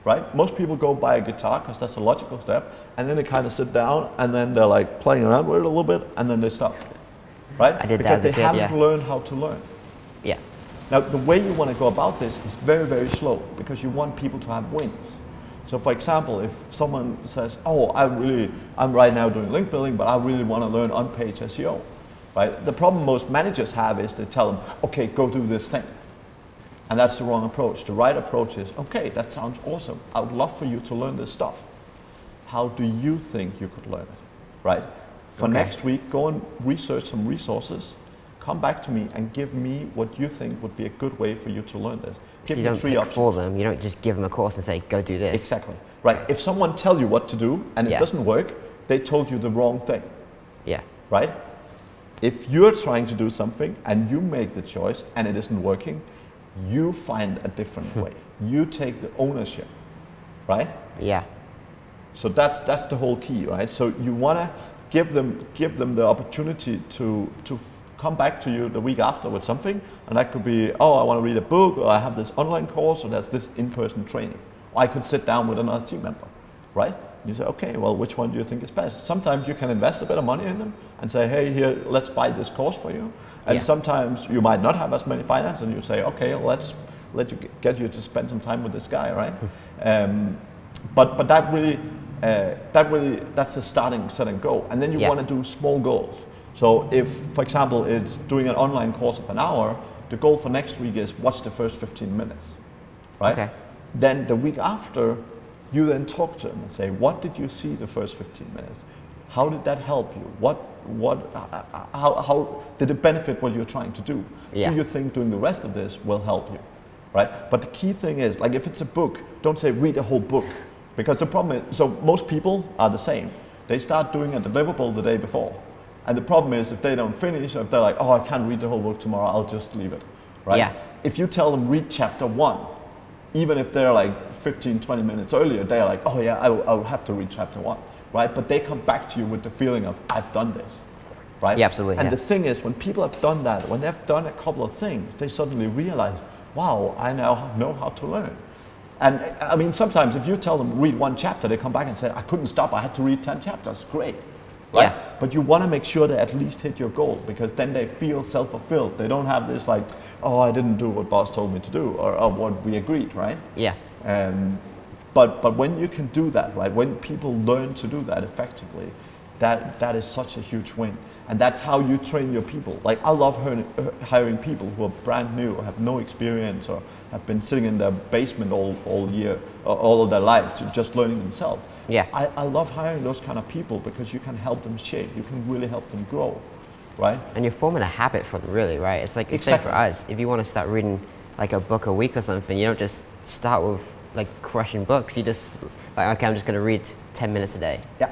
Speaker 2: Right? Most people go buy a guitar because that's a logical step, and then they kind of sit down and then they're like playing around with it a little bit and then they stop. Right?
Speaker 3: I did
Speaker 2: because
Speaker 3: that as a
Speaker 2: they
Speaker 3: kid,
Speaker 2: haven't learned how to learn.
Speaker 3: Yeah.
Speaker 2: Now the way you want to go about this is very, very slow because you want people to have wins. So for example, if someone says, oh, I'm right now doing link building, but I really want to learn on-page SEO. Right? The problem most managers have is they tell them, okay, go do this thing. And that's the wrong approach. The right approach is, okay, that sounds awesome. I would love for you to learn this stuff. How do you think you could learn it? Right? For next week, go and research some resources, come back to me and give me what you think would be a good way for you to learn this. Give
Speaker 3: So you
Speaker 2: me
Speaker 3: don't
Speaker 2: 3
Speaker 3: pick
Speaker 2: options.
Speaker 3: for them, you don't just give them a course and say, go do this.
Speaker 2: Exactly. Right. If someone tells you what to do and it doesn't work, they told you the wrong thing.
Speaker 3: Yeah.
Speaker 2: Right? If you're trying to do something and you make the choice and it isn't working, you find a different way. You take the ownership, right?
Speaker 3: Yeah.
Speaker 2: So that's the whole key, right? So you want to give them the opportunity to come back to you the week after with something, and that could be, oh, I want to read a book, or I have this online course, or there's this in-person training. Or I could sit down with another team member, right? You say, okay, well, which one do you think is best? Sometimes you can invest a bit of money in them and say, hey, here, let's buy this course for you. And sometimes you might not have as many finance, and you say, okay, let's get you to spend some time with this guy, right? But that's the starting, set and go. And then you want to do small goals. So if, for example, it's doing an online course of an hour, the goal for next week is watch the first 15 minutes, right? Okay. Then the week after, you then talk to them and say, what did you see the first 15 minutes? How did that help you? How did it benefit what you're trying to do? Yeah. Do you think doing the rest of this will help you, right? But the key thing is, like if it's a book, don't say read a whole book, because the problem is, so most people are the same. They start doing a deliverable the day before. And the problem is if they don't finish, or if they're like, oh, I can't read the whole book tomorrow, I'll just leave it, right? Yeah. If you tell them read chapter 1, even if they're like 15, 20 minutes earlier, they're like, oh yeah, I'll have to read chapter 1, right? But they come back to you with the feeling of, I've done this, right? Yeah, absolutely. And the thing is, when people have done that, when they've done a couple of things, they suddenly realize, wow, I now know how to learn. And I mean, sometimes if you tell them read 1 chapter, they come back and say, I couldn't stop, I had to read 10 chapters, great. Right? Yeah. But you want to make sure they at least hit your goal, because then they feel self-fulfilled. They don't have this like, oh, I didn't do what boss told me to do, or what we agreed, right? Yeah. But when you can do that, right, when people learn to do that effectively, that is such a huge win. And that's how you train your people. Like, I love hiring people who are brand new, or have no experience, or have been sitting in their basement all year, all of their life, just learning themselves. Yeah. I love hiring those kind of people, because you can help them shape, you can really help them grow, right? And you're forming a habit for them, really, right? It's like, it's same for us. If you want to start reading like a book a week or something, you don't just start with like crushing books. You just, like, okay, I'm just going to read 10 minutes a day. Yeah.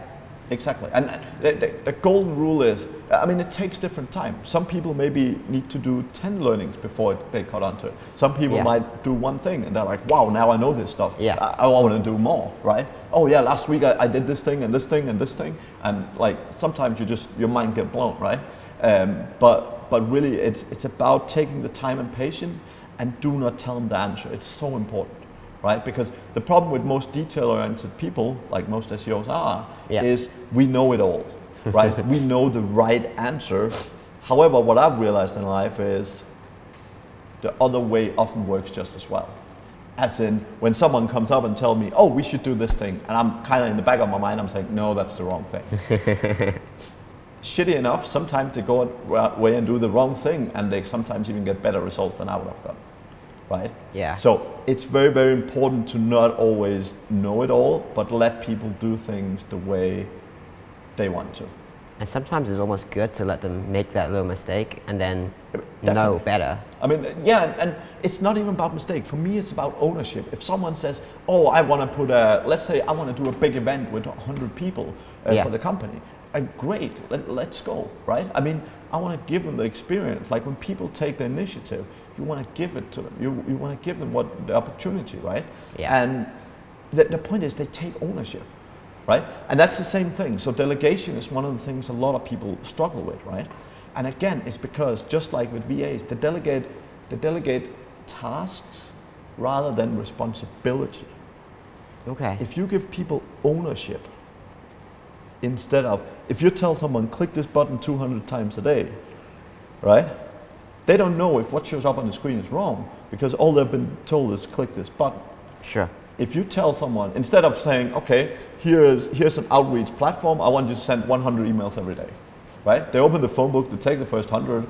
Speaker 2: Exactly, and the golden rule is, I mean, it takes different time. Some people maybe need to do 10 learnings before they cut onto it. Some people might do 1 thing and they're like, wow, now I know this stuff. Yeah. I want to do more, right? Oh yeah, last week I did this thing and this thing and this thing, and like sometimes your mind get blown, right? But really, it's about taking the time and patience, and do not tell them the answer. It's so important. Right? Because the problem with most detail-oriented people, like most SEOs are, is we know it all, right? We know the right answer. However, what I've realized in life is the other way often works just as well. As in, when someone comes up and tells me, oh, we should do this thing, and I'm kind of in the back of my mind, I'm saying, no, that's the wrong thing. Shitty enough, sometimes they go away and do the wrong thing, and they sometimes even get better results than I would have done. Right? Yeah. So it's very, very important to not always know it all, but let people do things the way they want to. And sometimes it's almost good to let them make that little mistake and then know better. I mean, yeah, and it's not even about mistake. For me, it's about ownership. If someone says, oh, I want to put let's say I want to do a big event with 100 people for the company. Great, let's go, right? I mean, I want to give them the experience. Like when people take the initiative, you want to give it to them. You want to give them the opportunity, right? Yeah. And the point is they take ownership, right? And that's the same thing. So delegation is one of the things a lot of people struggle with, right? And again, it's because just like with VAs, they delegate tasks rather than responsibility. Okay. If you give people ownership, instead of, if you tell someone click this button 200 times a day, right? They don't know if what shows up on the screen is wrong, because all they've been told is click this button. Sure. If you tell someone, instead of saying, okay, here's an outreach platform, I want you to send 100 emails every day, right? They open the phone book, they take the first 100,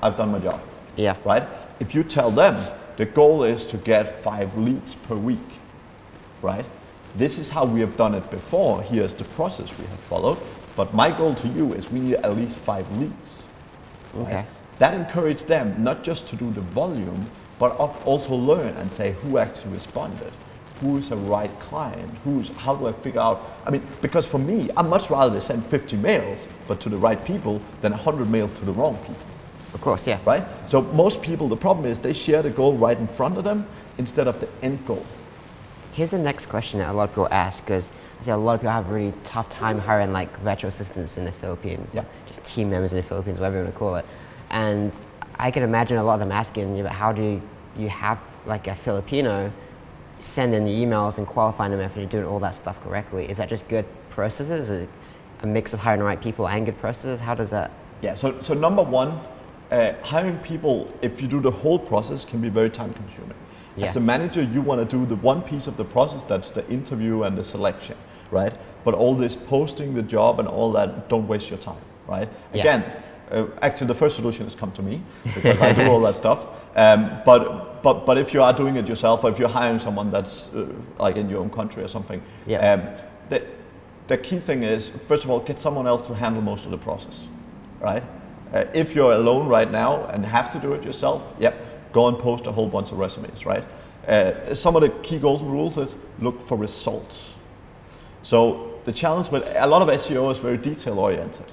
Speaker 2: I've done my job. Yeah. Right? If you tell them the goal is to get 5 leads per week, right? This is how we have done it before, here's the process we have followed, but my goal to you is we need at least 5 leads. Right? Okay. That encouraged them not just to do the volume, but also learn and say who actually responded, who is a right client, how do I figure out, I mean, because for me, I'd much rather they send 50 mails, but to the right people, than 100 mails to the wrong people. Of course, yeah. Right? So most people, the problem is they share the goal right in front of them instead of the end goal. Here's the next question that a lot of people ask, because I see a lot of people have a really tough time hiring like virtual assistants in the Philippines, just team members in the Philippines, whatever you want to call it. And I can imagine a lot of them asking, how do you have like a Filipino
Speaker 3: sending the emails and qualifying them after doing all that stuff correctly? Is that just good processes, or a mix of hiring the right people and good processes? How does that?
Speaker 2: Yeah, so number one, hiring people, if you do the whole process, can be very time consuming.
Speaker 3: Yeah.
Speaker 2: As a manager, you want to do the one piece of the process, that's the interview and the selection, right? But all this posting the job and all that, don't waste your time, right?
Speaker 3: Yeah.
Speaker 2: Again, actually the first solution is come to me, because I do all that stuff. But if you are doing it yourself, or if you're hiring someone that's like in your own country or something,
Speaker 3: Yeah.
Speaker 2: The key thing is, first of all, get someone else to handle most of the process, right? If you're alone right now and have to do it yourself, go and post a whole bunch of resumes, right? Some of the key golden rules is look for results. So the challenge with a lot of SEO is very detail oriented.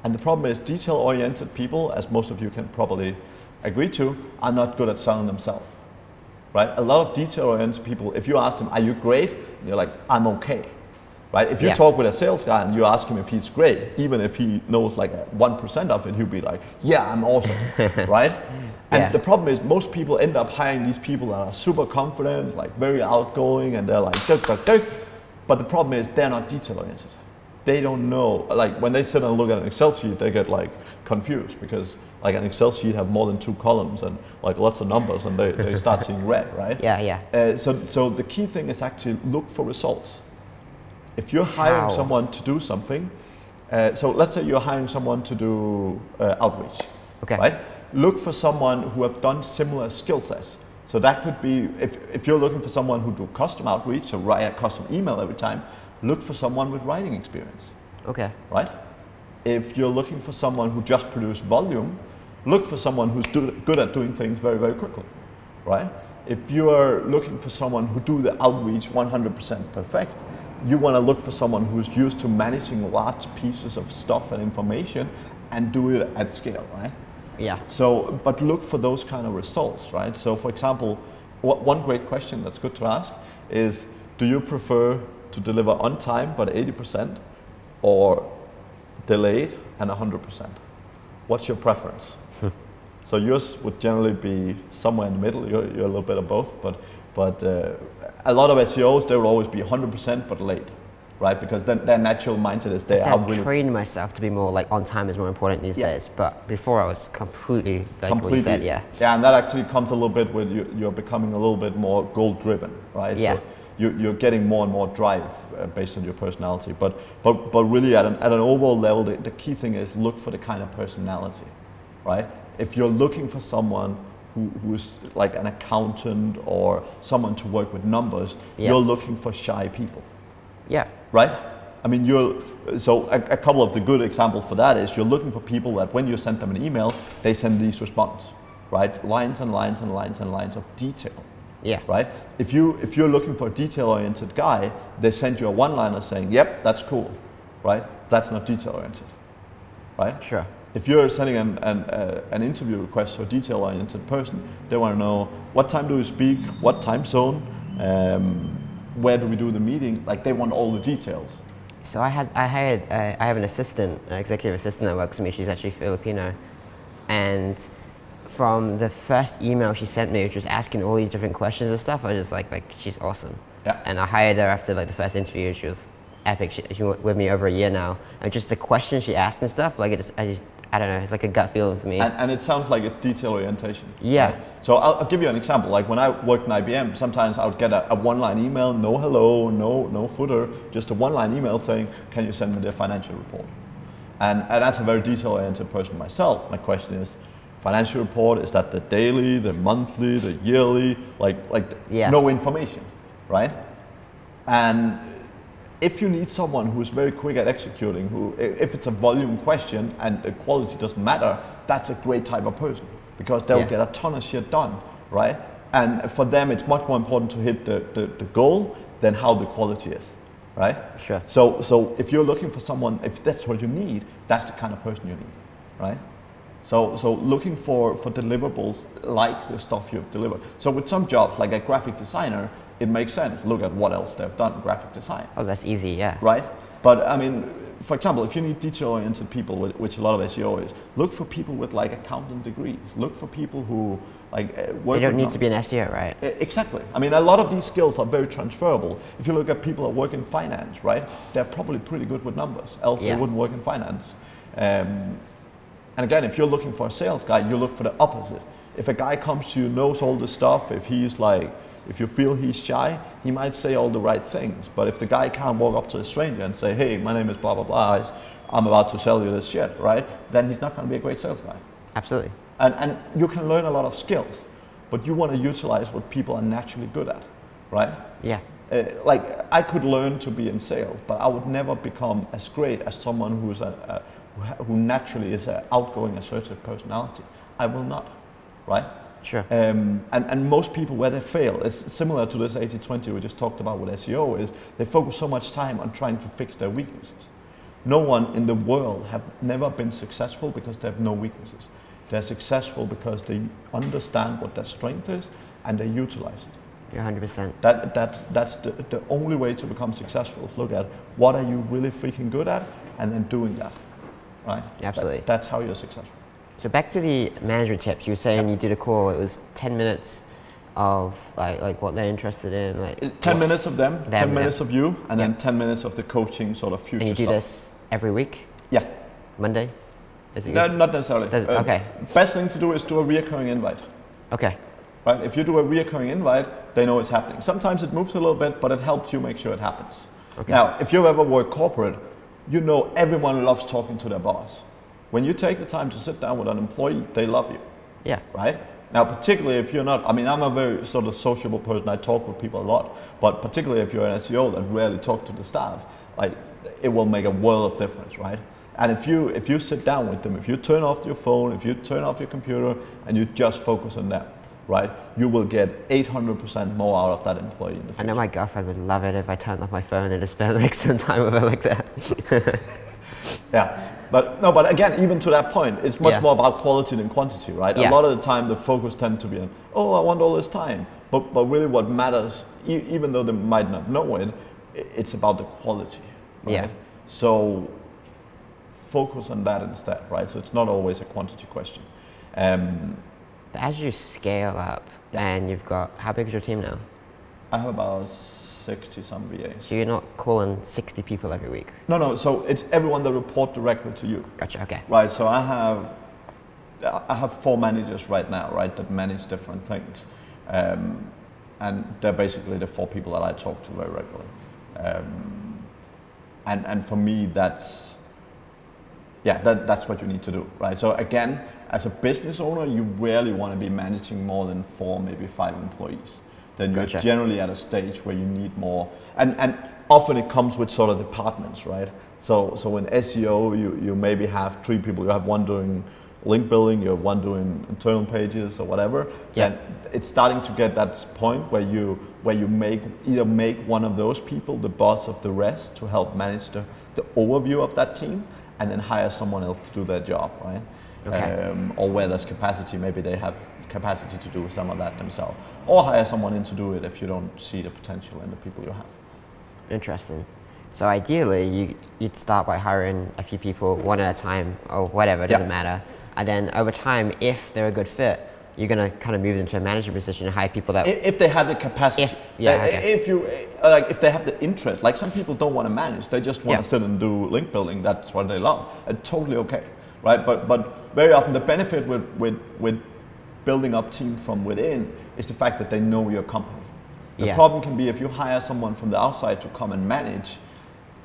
Speaker 2: And the problem is detail oriented people, as most of you can probably agree to, are not good at selling themselves, right? A lot of detail oriented people, if you ask them, are you great? And you're like, I'm okay. Right? If you talk with a sales guy and you ask him if he's great, even if he knows like 1% of it, he'll be like, yeah, I'm awesome, right? And the problem is most people end up hiring these people that are super confident, like very outgoing, and they're like, duk, duk, duk. But the problem is they're not detail oriented. They don't know, like when they sit and look at an Excel sheet, they get like confused, because like an Excel sheet have more than 2 columns and like lots of numbers, and they start seeing red, right? So the key thing is actually look for results. If you're hiring someone to do something, so let's say you're hiring someone to do outreach, right? Look for someone who have done similar skill sets. So that could be, if you're looking for someone who do custom outreach, so write a custom email every time, look for someone with writing experience, right? If you're looking for someone who just produce volume, look for someone who's good at doing things very, very quickly, right? If you are looking for someone who do the outreach 100% perfect, you want to look for someone who's used to managing large pieces of stuff and information and do it at scale, right?
Speaker 3: Yeah.
Speaker 2: So, but look for those kind of results, right? So for example, one great question that's good to ask is, do you prefer to deliver on time but 80% or delayed and 100%? What's your preference? So yours would generally be somewhere in the middle. You're a little bit of both, but a lot of SEOs, they will always be 100% but late, right? Because then their natural mindset is they are really...
Speaker 3: I've trained myself to be more like on time is more important these days, but before I was completely like what you said,
Speaker 2: Yeah, and that actually comes a little bit with you're becoming a little bit more goal driven, right?
Speaker 3: Yeah.
Speaker 2: So you're getting more and more drive based on your personality, but really at an overall level, the key thing is look for the kind of personality, right? If you're looking for someone who's like an accountant or someone to work with numbers, you're looking for shy people. Yeah. Right? I mean, so a couple of the good examples for that is you're looking for people that when you send them an email, they send these responses, right? Lines and lines and lines and lines of detail. Yeah. Right? If you're looking for a detail-oriented guy, they send you a one-liner saying, yep, that's cool, right? That's not detail-oriented, right? Sure. If you're sending an interview request to a detail-oriented person, they want to know what time do we speak, what time zone, where do we do the meeting? Like they want all the details.
Speaker 3: So I have an assistant, an executive assistant that works with me. She's actually Filipino, and from the first email she sent me, which was asking all these different questions and stuff, I was just like she's awesome. Yeah. And I hired her after like the first interview. She was epic. She was with me over a year now, and just the questions she asked and stuff, like I don't know, it's like a gut feeling for me.
Speaker 2: And it sounds like it's detail orientation.
Speaker 3: Yeah.
Speaker 2: Right? So I'll give you an example. Like when I worked in IBM, sometimes I would get a one-line email, no hello, no footer, just a one-line email saying, can you send me the financial report? And as a very detail-oriented person myself, my question is, financial report, is that the daily, the monthly, the yearly, no information, right? And if you need someone who's very quick at executing, who, if it's a volume question and the quality doesn't matter, that's a great type of person because they'll get a ton of shit done, right? And for them, it's much more important to hit the goal than how the quality is, right? Sure. So if you're looking for someone, if that's what you need, that's the kind of person you need, right? So looking for deliverables like the stuff you've delivered. So with some jobs, like a graphic designer, it makes sense. Look at what else they've done, graphic design.
Speaker 3: Oh, that's easy, yeah.
Speaker 2: Right? But I mean, for example, if you need detail-oriented people, which a lot of SEO is, look for people with like accounting degrees. Look for people who like work.
Speaker 3: They don't need to be an SEO, right?
Speaker 2: Exactly. I mean, a lot of these skills are very transferable. If you look at people that work in finance, right, they're probably pretty good with numbers, else they wouldn't work in finance. And again, if you're looking for a sales guy, you look for the opposite. If a guy comes to you, knows all the stuff, if you feel he's shy, he might say all the right things. But if the guy can't walk up to a stranger and say, hey, my name is blah, blah, blah, I'm about to sell you this shit, right? Then he's not going to be a great sales guy.
Speaker 3: Absolutely.
Speaker 2: And you can learn a lot of skills, but you want to utilize what people are naturally good at, right?
Speaker 3: Yeah.
Speaker 2: Like I could learn to be in sales, but I would never become as great as someone who naturally is an outgoing, assertive personality. I will not, right?
Speaker 3: Sure.
Speaker 2: And most people, where they fail, is similar to this 80-20 we just talked about with SEO, is they focus so much time on trying to fix their weaknesses. No one in the world have never been successful because they have no weaknesses. They're successful because they understand what their strength is and they utilize it.
Speaker 3: You're 100%.
Speaker 2: That's the only way to become successful, is look at what are you really freaking good at and then doing that, right?
Speaker 3: Absolutely.
Speaker 2: That's how you're successful.
Speaker 3: So back to the management tips, you were saying you did a call, it was 10 minutes of like what they're interested in. Like
Speaker 2: 10 minutes of them, 10 minutes of you, and then 10 minutes of the coaching sort of future stuff.
Speaker 3: And you do this every week?
Speaker 2: Yeah.
Speaker 3: Monday?
Speaker 2: No, not necessarily.
Speaker 3: Okay.
Speaker 2: Best thing to do is do a reoccurring invite.
Speaker 3: Okay.
Speaker 2: Right? If you do a reoccurring invite, they know it's happening. Sometimes it moves a little bit, but it helps you make sure it happens. Okay. Now, if you've ever worked corporate, you know everyone loves talking to their boss. When you take the time to sit down with an employee, they love you.
Speaker 3: Yeah.
Speaker 2: Right? Now, particularly if you're not, I mean, I'm a very sort of sociable person, I talk with people a lot, but particularly if you're an SEO that rarely talk to the staff, like, it will make a world of difference, right? And if you sit down with them, if you turn off your phone, if you turn off your computer, and you just focus on them, right, you will get 800% more out of that employee in the future.
Speaker 3: I know my girlfriend would love it if I turned off my phone and just spent like some time with her like that.
Speaker 2: Yeah, but again, even to that point, it's much more about quality than quantity, right? Yeah. A lot of the time, the focus tends to be on, oh, I want all this time. But really what matters, even though they might not know it, it's about the quality, right? Yeah. So focus on that instead, right? So it's not always a quantity question.
Speaker 3: But as you scale up and you've got, how big is your team now?
Speaker 2: I have about 60 some VAs.
Speaker 3: So you're not calling 60 people every week?
Speaker 2: No, so it's everyone that report directly to you.
Speaker 3: Gotcha, okay.
Speaker 2: Right, so I have 4 managers right now, right, that manage different things. And they're basically the 4 people that I talk to very regularly. And for me, that's what you need to do, right? So again, as a business owner, you rarely want to be managing more than 4, maybe 5 employees. Then you're generally at a stage where you need more, and often it comes with sort of departments, right? So in SEO, you maybe have 3 people. You have one doing link building, you have one doing internal pages or whatever. Yeah. And it's starting to get that point where you either make one of those people the boss of the rest to help manage the overview of that team, and then hire someone else to do their job, right? Okay. Or where there's capacity, maybe they have capacity to do some of that themselves, or hire someone in to do it if you don't see the potential in the people you have.
Speaker 3: Interesting. So ideally, you'd start by hiring a few people one at a time, or whatever, it doesn't matter. And then over time, if they're a good fit, you're going to kind of move them to a management position and hire people that...
Speaker 2: If they have the capacity. If they have the interest. Like some people don't want to manage, they just want to sit and do link building, that's what they love. Totally okay, right? But very often the benefit with building up team from within is the fact that they know your company. The problem can be if you hire someone from the outside to come and manage,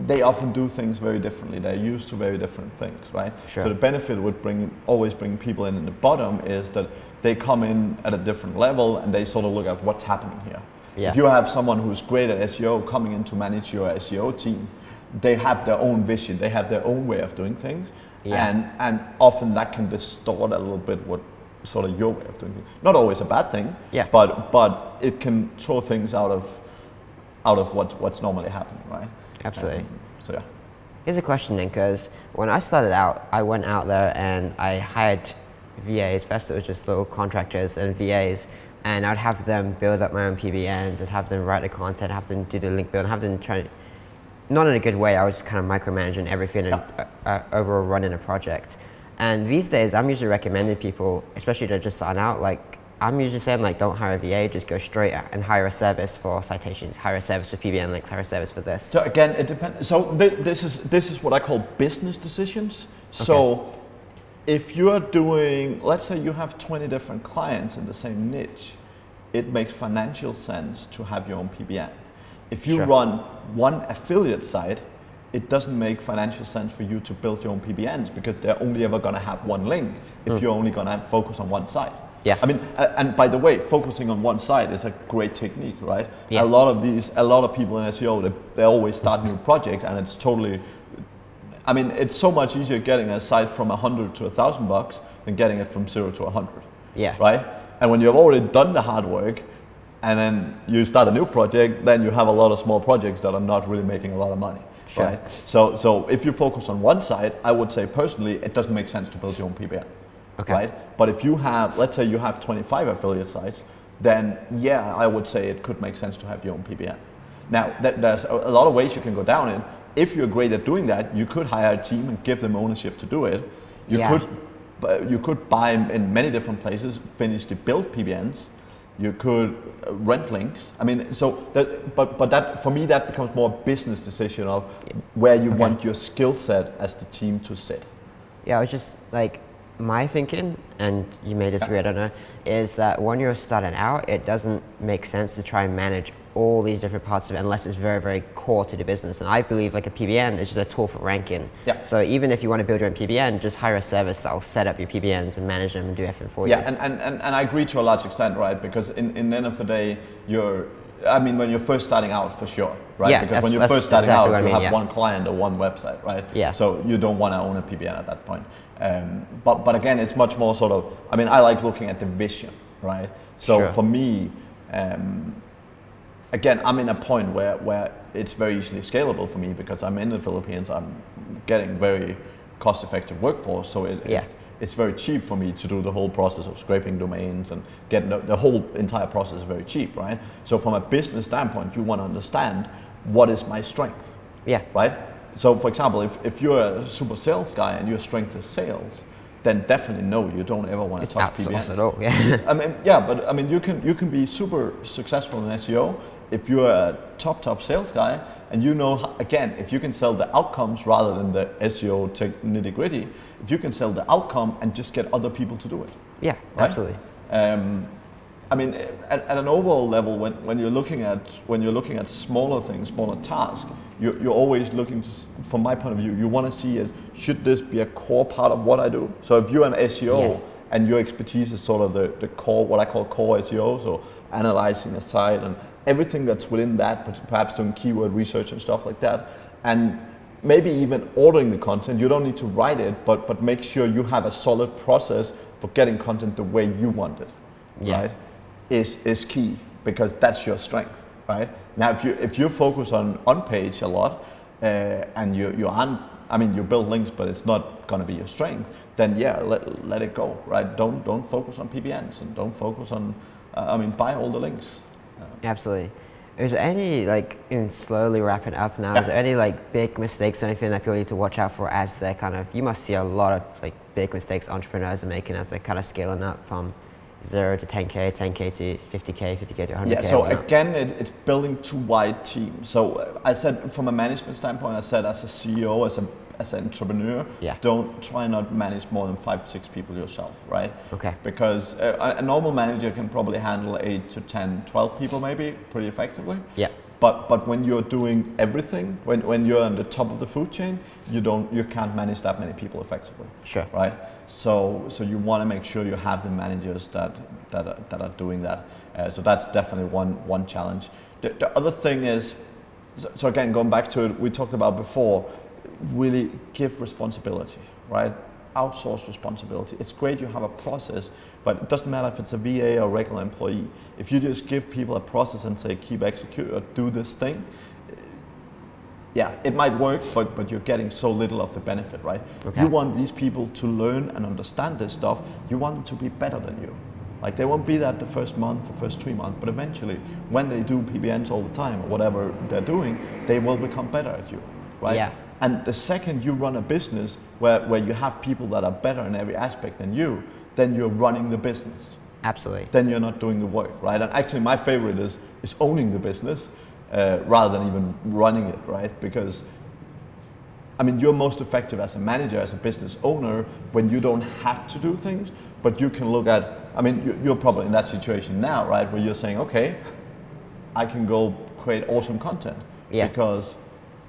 Speaker 2: they often do things very differently. They're used to very different things, right? Sure. So the benefit would always bring people in the bottom is that they come in at a different level and they sort of look at what's happening here. Yeah. If you have someone who's great at SEO coming in to manage your SEO team, they have their own vision, they have their own way of doing things, and often that can distort a little bit what sort of your way of doing things. Not always a bad thing, but it can throw things out of what's normally happening, right?
Speaker 3: Absolutely.
Speaker 2: So yeah.
Speaker 3: Here's a question then, because when I started out, I went out there and I hired VAs. First it was just little contractors and VAs, and I'd have them build up my own PBNs, I'd have them write the content, have them do the link build, have them try. not in a good way. I was kind of micromanaging everything and overall running a project. And these days, I'm usually recommending people, especially to just start out, like I'm usually saying like don't hire a VA, just go straight and hire a service for citations, hire a service for PBN links, hire a service for this.
Speaker 2: So again, it depends. So this is what I call business decisions.
Speaker 3: Okay.
Speaker 2: So if you are doing, let's say you have 20 different clients in the same niche, it makes financial sense to have your own PBN. If you run one affiliate site, it doesn't make financial sense for you to build your own PBNs because they're only ever going to have one link if you're only going to focus on one site.
Speaker 3: Yeah.
Speaker 2: I mean, and by the way, focusing on one site is a great technique, right?
Speaker 3: Yeah.
Speaker 2: A lot of people in SEO, they always start new projects, and it's totally, I mean, it's so much easier getting a site from $100 to $1,000 than getting it from 0 to 100.
Speaker 3: Yeah.
Speaker 2: Right? And when you've already done the hard work, and then you start a new project, then you have a lot of small projects that are not really making a lot of money.
Speaker 3: Sure.
Speaker 2: Right? So if you focus on one site, I would say personally, it doesn't make sense to build your own PBN.
Speaker 3: Okay.
Speaker 2: Right? But if you have, let's say you have 25 affiliate sites, then yeah, I would say it could make sense to have your own PBN. Now, there's a lot of ways you can go down it. If you're great at doing that, you could hire a team and give them ownership to do it. You could buy in many different places, finish the build PBNs. You could rent links. I mean, so that, but that for me that becomes more a business decision of where you want your skill set as the team to sit.
Speaker 3: Yeah, I was just like, my thinking, and you may disagree, I don't know, is that when you're starting out, it doesn't make sense to try and manage all these different parts of it unless it's very, very core to the business. And I believe like a PBN is just a tool for ranking.
Speaker 2: Yeah.
Speaker 3: So even if you want to build your own PBN, just hire a service that will set up your PBNs and manage them and do everything for you.
Speaker 2: Yeah, and I agree to a large extent, right? Because in the end of the day, when you're first starting out, for sure, right?
Speaker 3: Yeah,
Speaker 2: because when you're first starting
Speaker 3: exactly
Speaker 2: out, you have
Speaker 3: yeah.
Speaker 2: one client or one website, right?
Speaker 3: Yeah.
Speaker 2: So you don't want to own a PBN at that point. But again, it's much more sort of, I mean, I like looking at the vision, right? So for me, again, I'm in a point where it's very easily scalable for me because I'm in the Philippines, I'm getting very cost-effective workforce, so it's very cheap for me to do the whole process of scraping domains and getting the whole entire process is very cheap, right? So from a business standpoint, you want to understand what is my strength, right? So for example, if you're a super sales guy and your strength is sales, then definitely no, you don't ever want to touch PBN.
Speaker 3: It's outsourced at all, yeah.
Speaker 2: I mean, yeah, but I mean, you can be super successful in SEO if you're a top sales guy and you know, again, if you can sell the outcomes rather than the SEO nitty gritty, if you can sell the outcome and just get other people to do it.
Speaker 3: Yeah,
Speaker 2: right?
Speaker 3: absolutely.
Speaker 2: I mean, at an overall level, when you're looking at smaller things, smaller tasks, you're always looking to, from my point of view, you want to see is, should this be a core part of what I do? So if you're an SEO and your expertise is sort of the core, what I call core SEO, so analyzing a site and everything that's within that, but perhaps doing keyword research and stuff like that, and maybe even ordering the content, you don't need to write it, but make sure you have a solid process for getting content the way you want it, right? Is key because that's your strength, right? Now, if you focus on page a lot and you build links, but it's not going to be your strength, then yeah, let it go, right? Don't focus on PBNs and don't focus on, buy all the links.
Speaker 3: Absolutely. Is there any, like, in slowly wrapping up now, is there any like big mistakes or anything that people need to watch out for as they're kind of, you must see a lot of like big mistakes entrepreneurs are making as they're kind of scaling up from 0 to 10K, 10K to 50K, 50K to 100K?
Speaker 2: Yeah, so again, it's building too wide teams. So I said from a management standpoint, I said as a CEO, as an entrepreneur, don't try not manage more than 5 or 6 people yourself, right?
Speaker 3: Okay.
Speaker 2: Because a normal manager can probably handle 8 to 10, 12 people maybe pretty effectively.
Speaker 3: Yeah.
Speaker 2: But when you're doing everything, when you're on the top of the food chain, you can't manage that many people effectively. Sure. Right. So you want to make sure you have the managers that are doing that. So that's definitely one challenge. The other thing is, so again, going back to it, we talked about before, really give responsibility, right? Outsource responsibility. It's great you have a process, but it doesn't matter if it's a VA or a regular employee. If you just give people a process and say, keep execute or do this thing, yeah, it might work, but you're getting so little of the benefit, right? Okay. You want these people to learn and understand this stuff. You want them to be better than you, Like they won't be that the first month, the first 3 months, but eventually when they do PBNs all the time or whatever they're doing, they will become better at you, right?
Speaker 3: Yeah.
Speaker 2: And the second you run a business where you have people that are better in every aspect than you, then you're running the business.
Speaker 3: Absolutely.
Speaker 2: Then you're not doing the work, right? And actually my favorite is owning the business rather than even running it, right? Because I mean, you're most effective as a manager, as a business owner, when you don't have to do things, but you can look at, I mean, you're probably in that situation now, right? Where you're saying, okay, I can go create awesome content because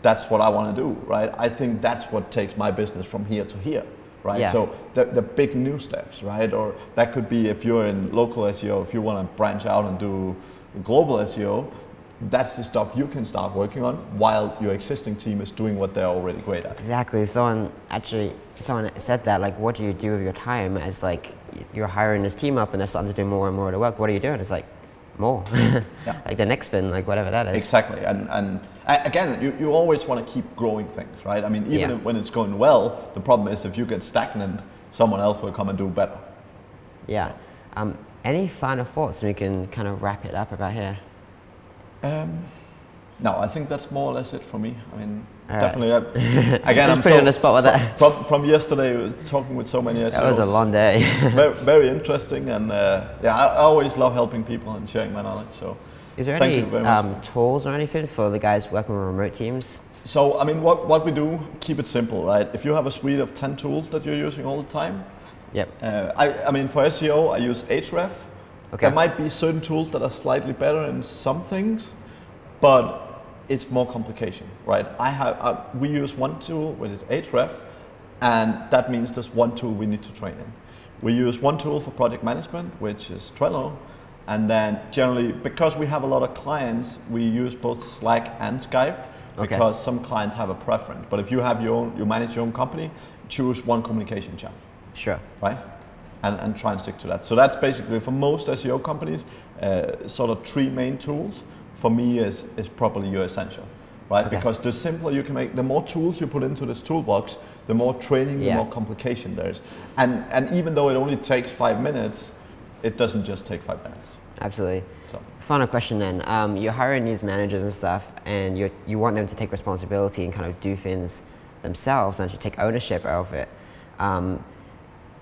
Speaker 2: that's what I want to do, right? I think that's what takes my business from here to here, right?
Speaker 3: Yeah.
Speaker 2: So the big new steps, right? Or that could be if you're in local SEO, if you want to branch out and do global SEO, that's the stuff you can start working on while your existing team is doing what they're already great at.
Speaker 3: Exactly. Someone said that, like, what do you do with your time? As like, you're hiring this team up and they're starting to do more and more of the work. What are you doing? It's like, more. Like the next spin, like whatever that is.
Speaker 2: Exactly. And again, you always want to keep growing things, right? I mean, even when it's going well, the problem is if you get stagnant, someone else will come and do better.
Speaker 3: Yeah. Any final thoughts we can kind of wrap it up about here?
Speaker 2: No, I think that's more or less it for me. I mean,
Speaker 3: all
Speaker 2: definitely.
Speaker 3: Right.
Speaker 2: Again, I'm
Speaker 3: pretty on the spot with that.
Speaker 2: From yesterday, talking with so many SEOs.
Speaker 3: That was a long day.
Speaker 2: Very interesting, and I always love helping people and sharing my knowledge. So,
Speaker 3: is there any tools or anything for the guys working with remote teams?
Speaker 2: So, I mean, what we do, keep it simple, right? If you have a suite of 10 tools that you're using all the time, I mean, for SEO, I use Ahrefs. Okay. There might be certain tools that are slightly better in some things, but it's more complication, right? We use one tool, which is Ahrefs, and that means there's one tool we need to train in. We use one tool for project management, which is Trello, and then generally, because we have a lot of clients, we use both Slack and Skype, because some clients have a preference. But if you have you manage your own company, choose one communication channel. Sure. Right? And try and stick to that. So that's basically, for most SEO companies, sort of 3 main tools. For me is probably your essential, right? Because the simpler you can make, the more tools you put into this toolbox, the more training, the more complication there is. And even though it only takes 5 minutes, it doesn't just take 5 minutes.
Speaker 3: Absolutely. So. Final question then. You're hiring these managers and stuff, and you want them to take responsibility and kind of do things themselves and to take ownership of it.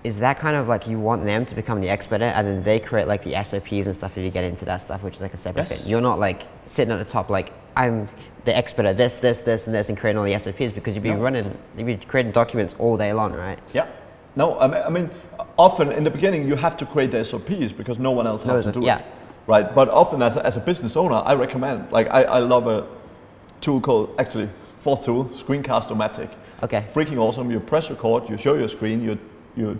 Speaker 3: Is that kind of like you want them to become the expert and then they create like the SOPs and stuff if you get into that stuff, which is like a separate thing? You're not like sitting at the top like, I'm the expert at this, this, this, and this, and creating all the SOPs, because you'd be creating documents all day long, right? Yeah. No, I mean, often in the beginning you have to create the SOPs because no one else knows how to do it. Right, but often as a business owner, I recommend, like I love a tool called, actually, 4th tool, Screencast-O-Matic. Okay. Freaking awesome. You press record, you show your screen, you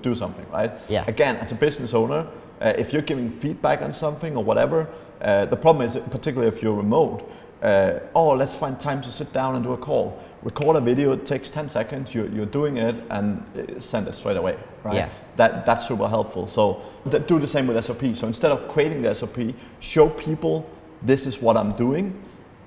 Speaker 3: do something, right? Yeah. Again, as a business owner, if you're giving feedback on something or whatever, the problem is, particularly if you're remote, let's find time to sit down and do a call. Record a video, it takes 10 seconds, you're doing it, and send it straight away, right? Yeah. That's super helpful. So do the same with SOP. So instead of creating the SOP, show people this is what I'm doing,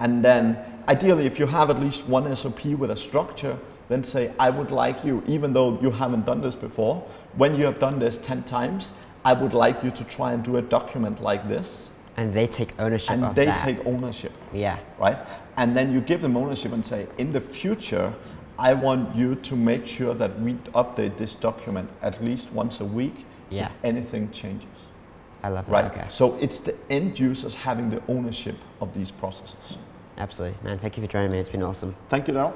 Speaker 3: and then ideally if you have at least one SOP with a structure, then say, I would like you, even though you haven't done this before, when you have done this 10 times, I would like you to try and do a document like this. And they take ownership of that. And they take ownership. Yeah. Right? And then you give them ownership and say, in the future, I want you to make sure that we update this document at least once a week if anything changes. I love that. Right? Okay. So it's the end users having the ownership of these processes. Absolutely. Man, thank you for joining me. It's been awesome. Thank you, Daryl.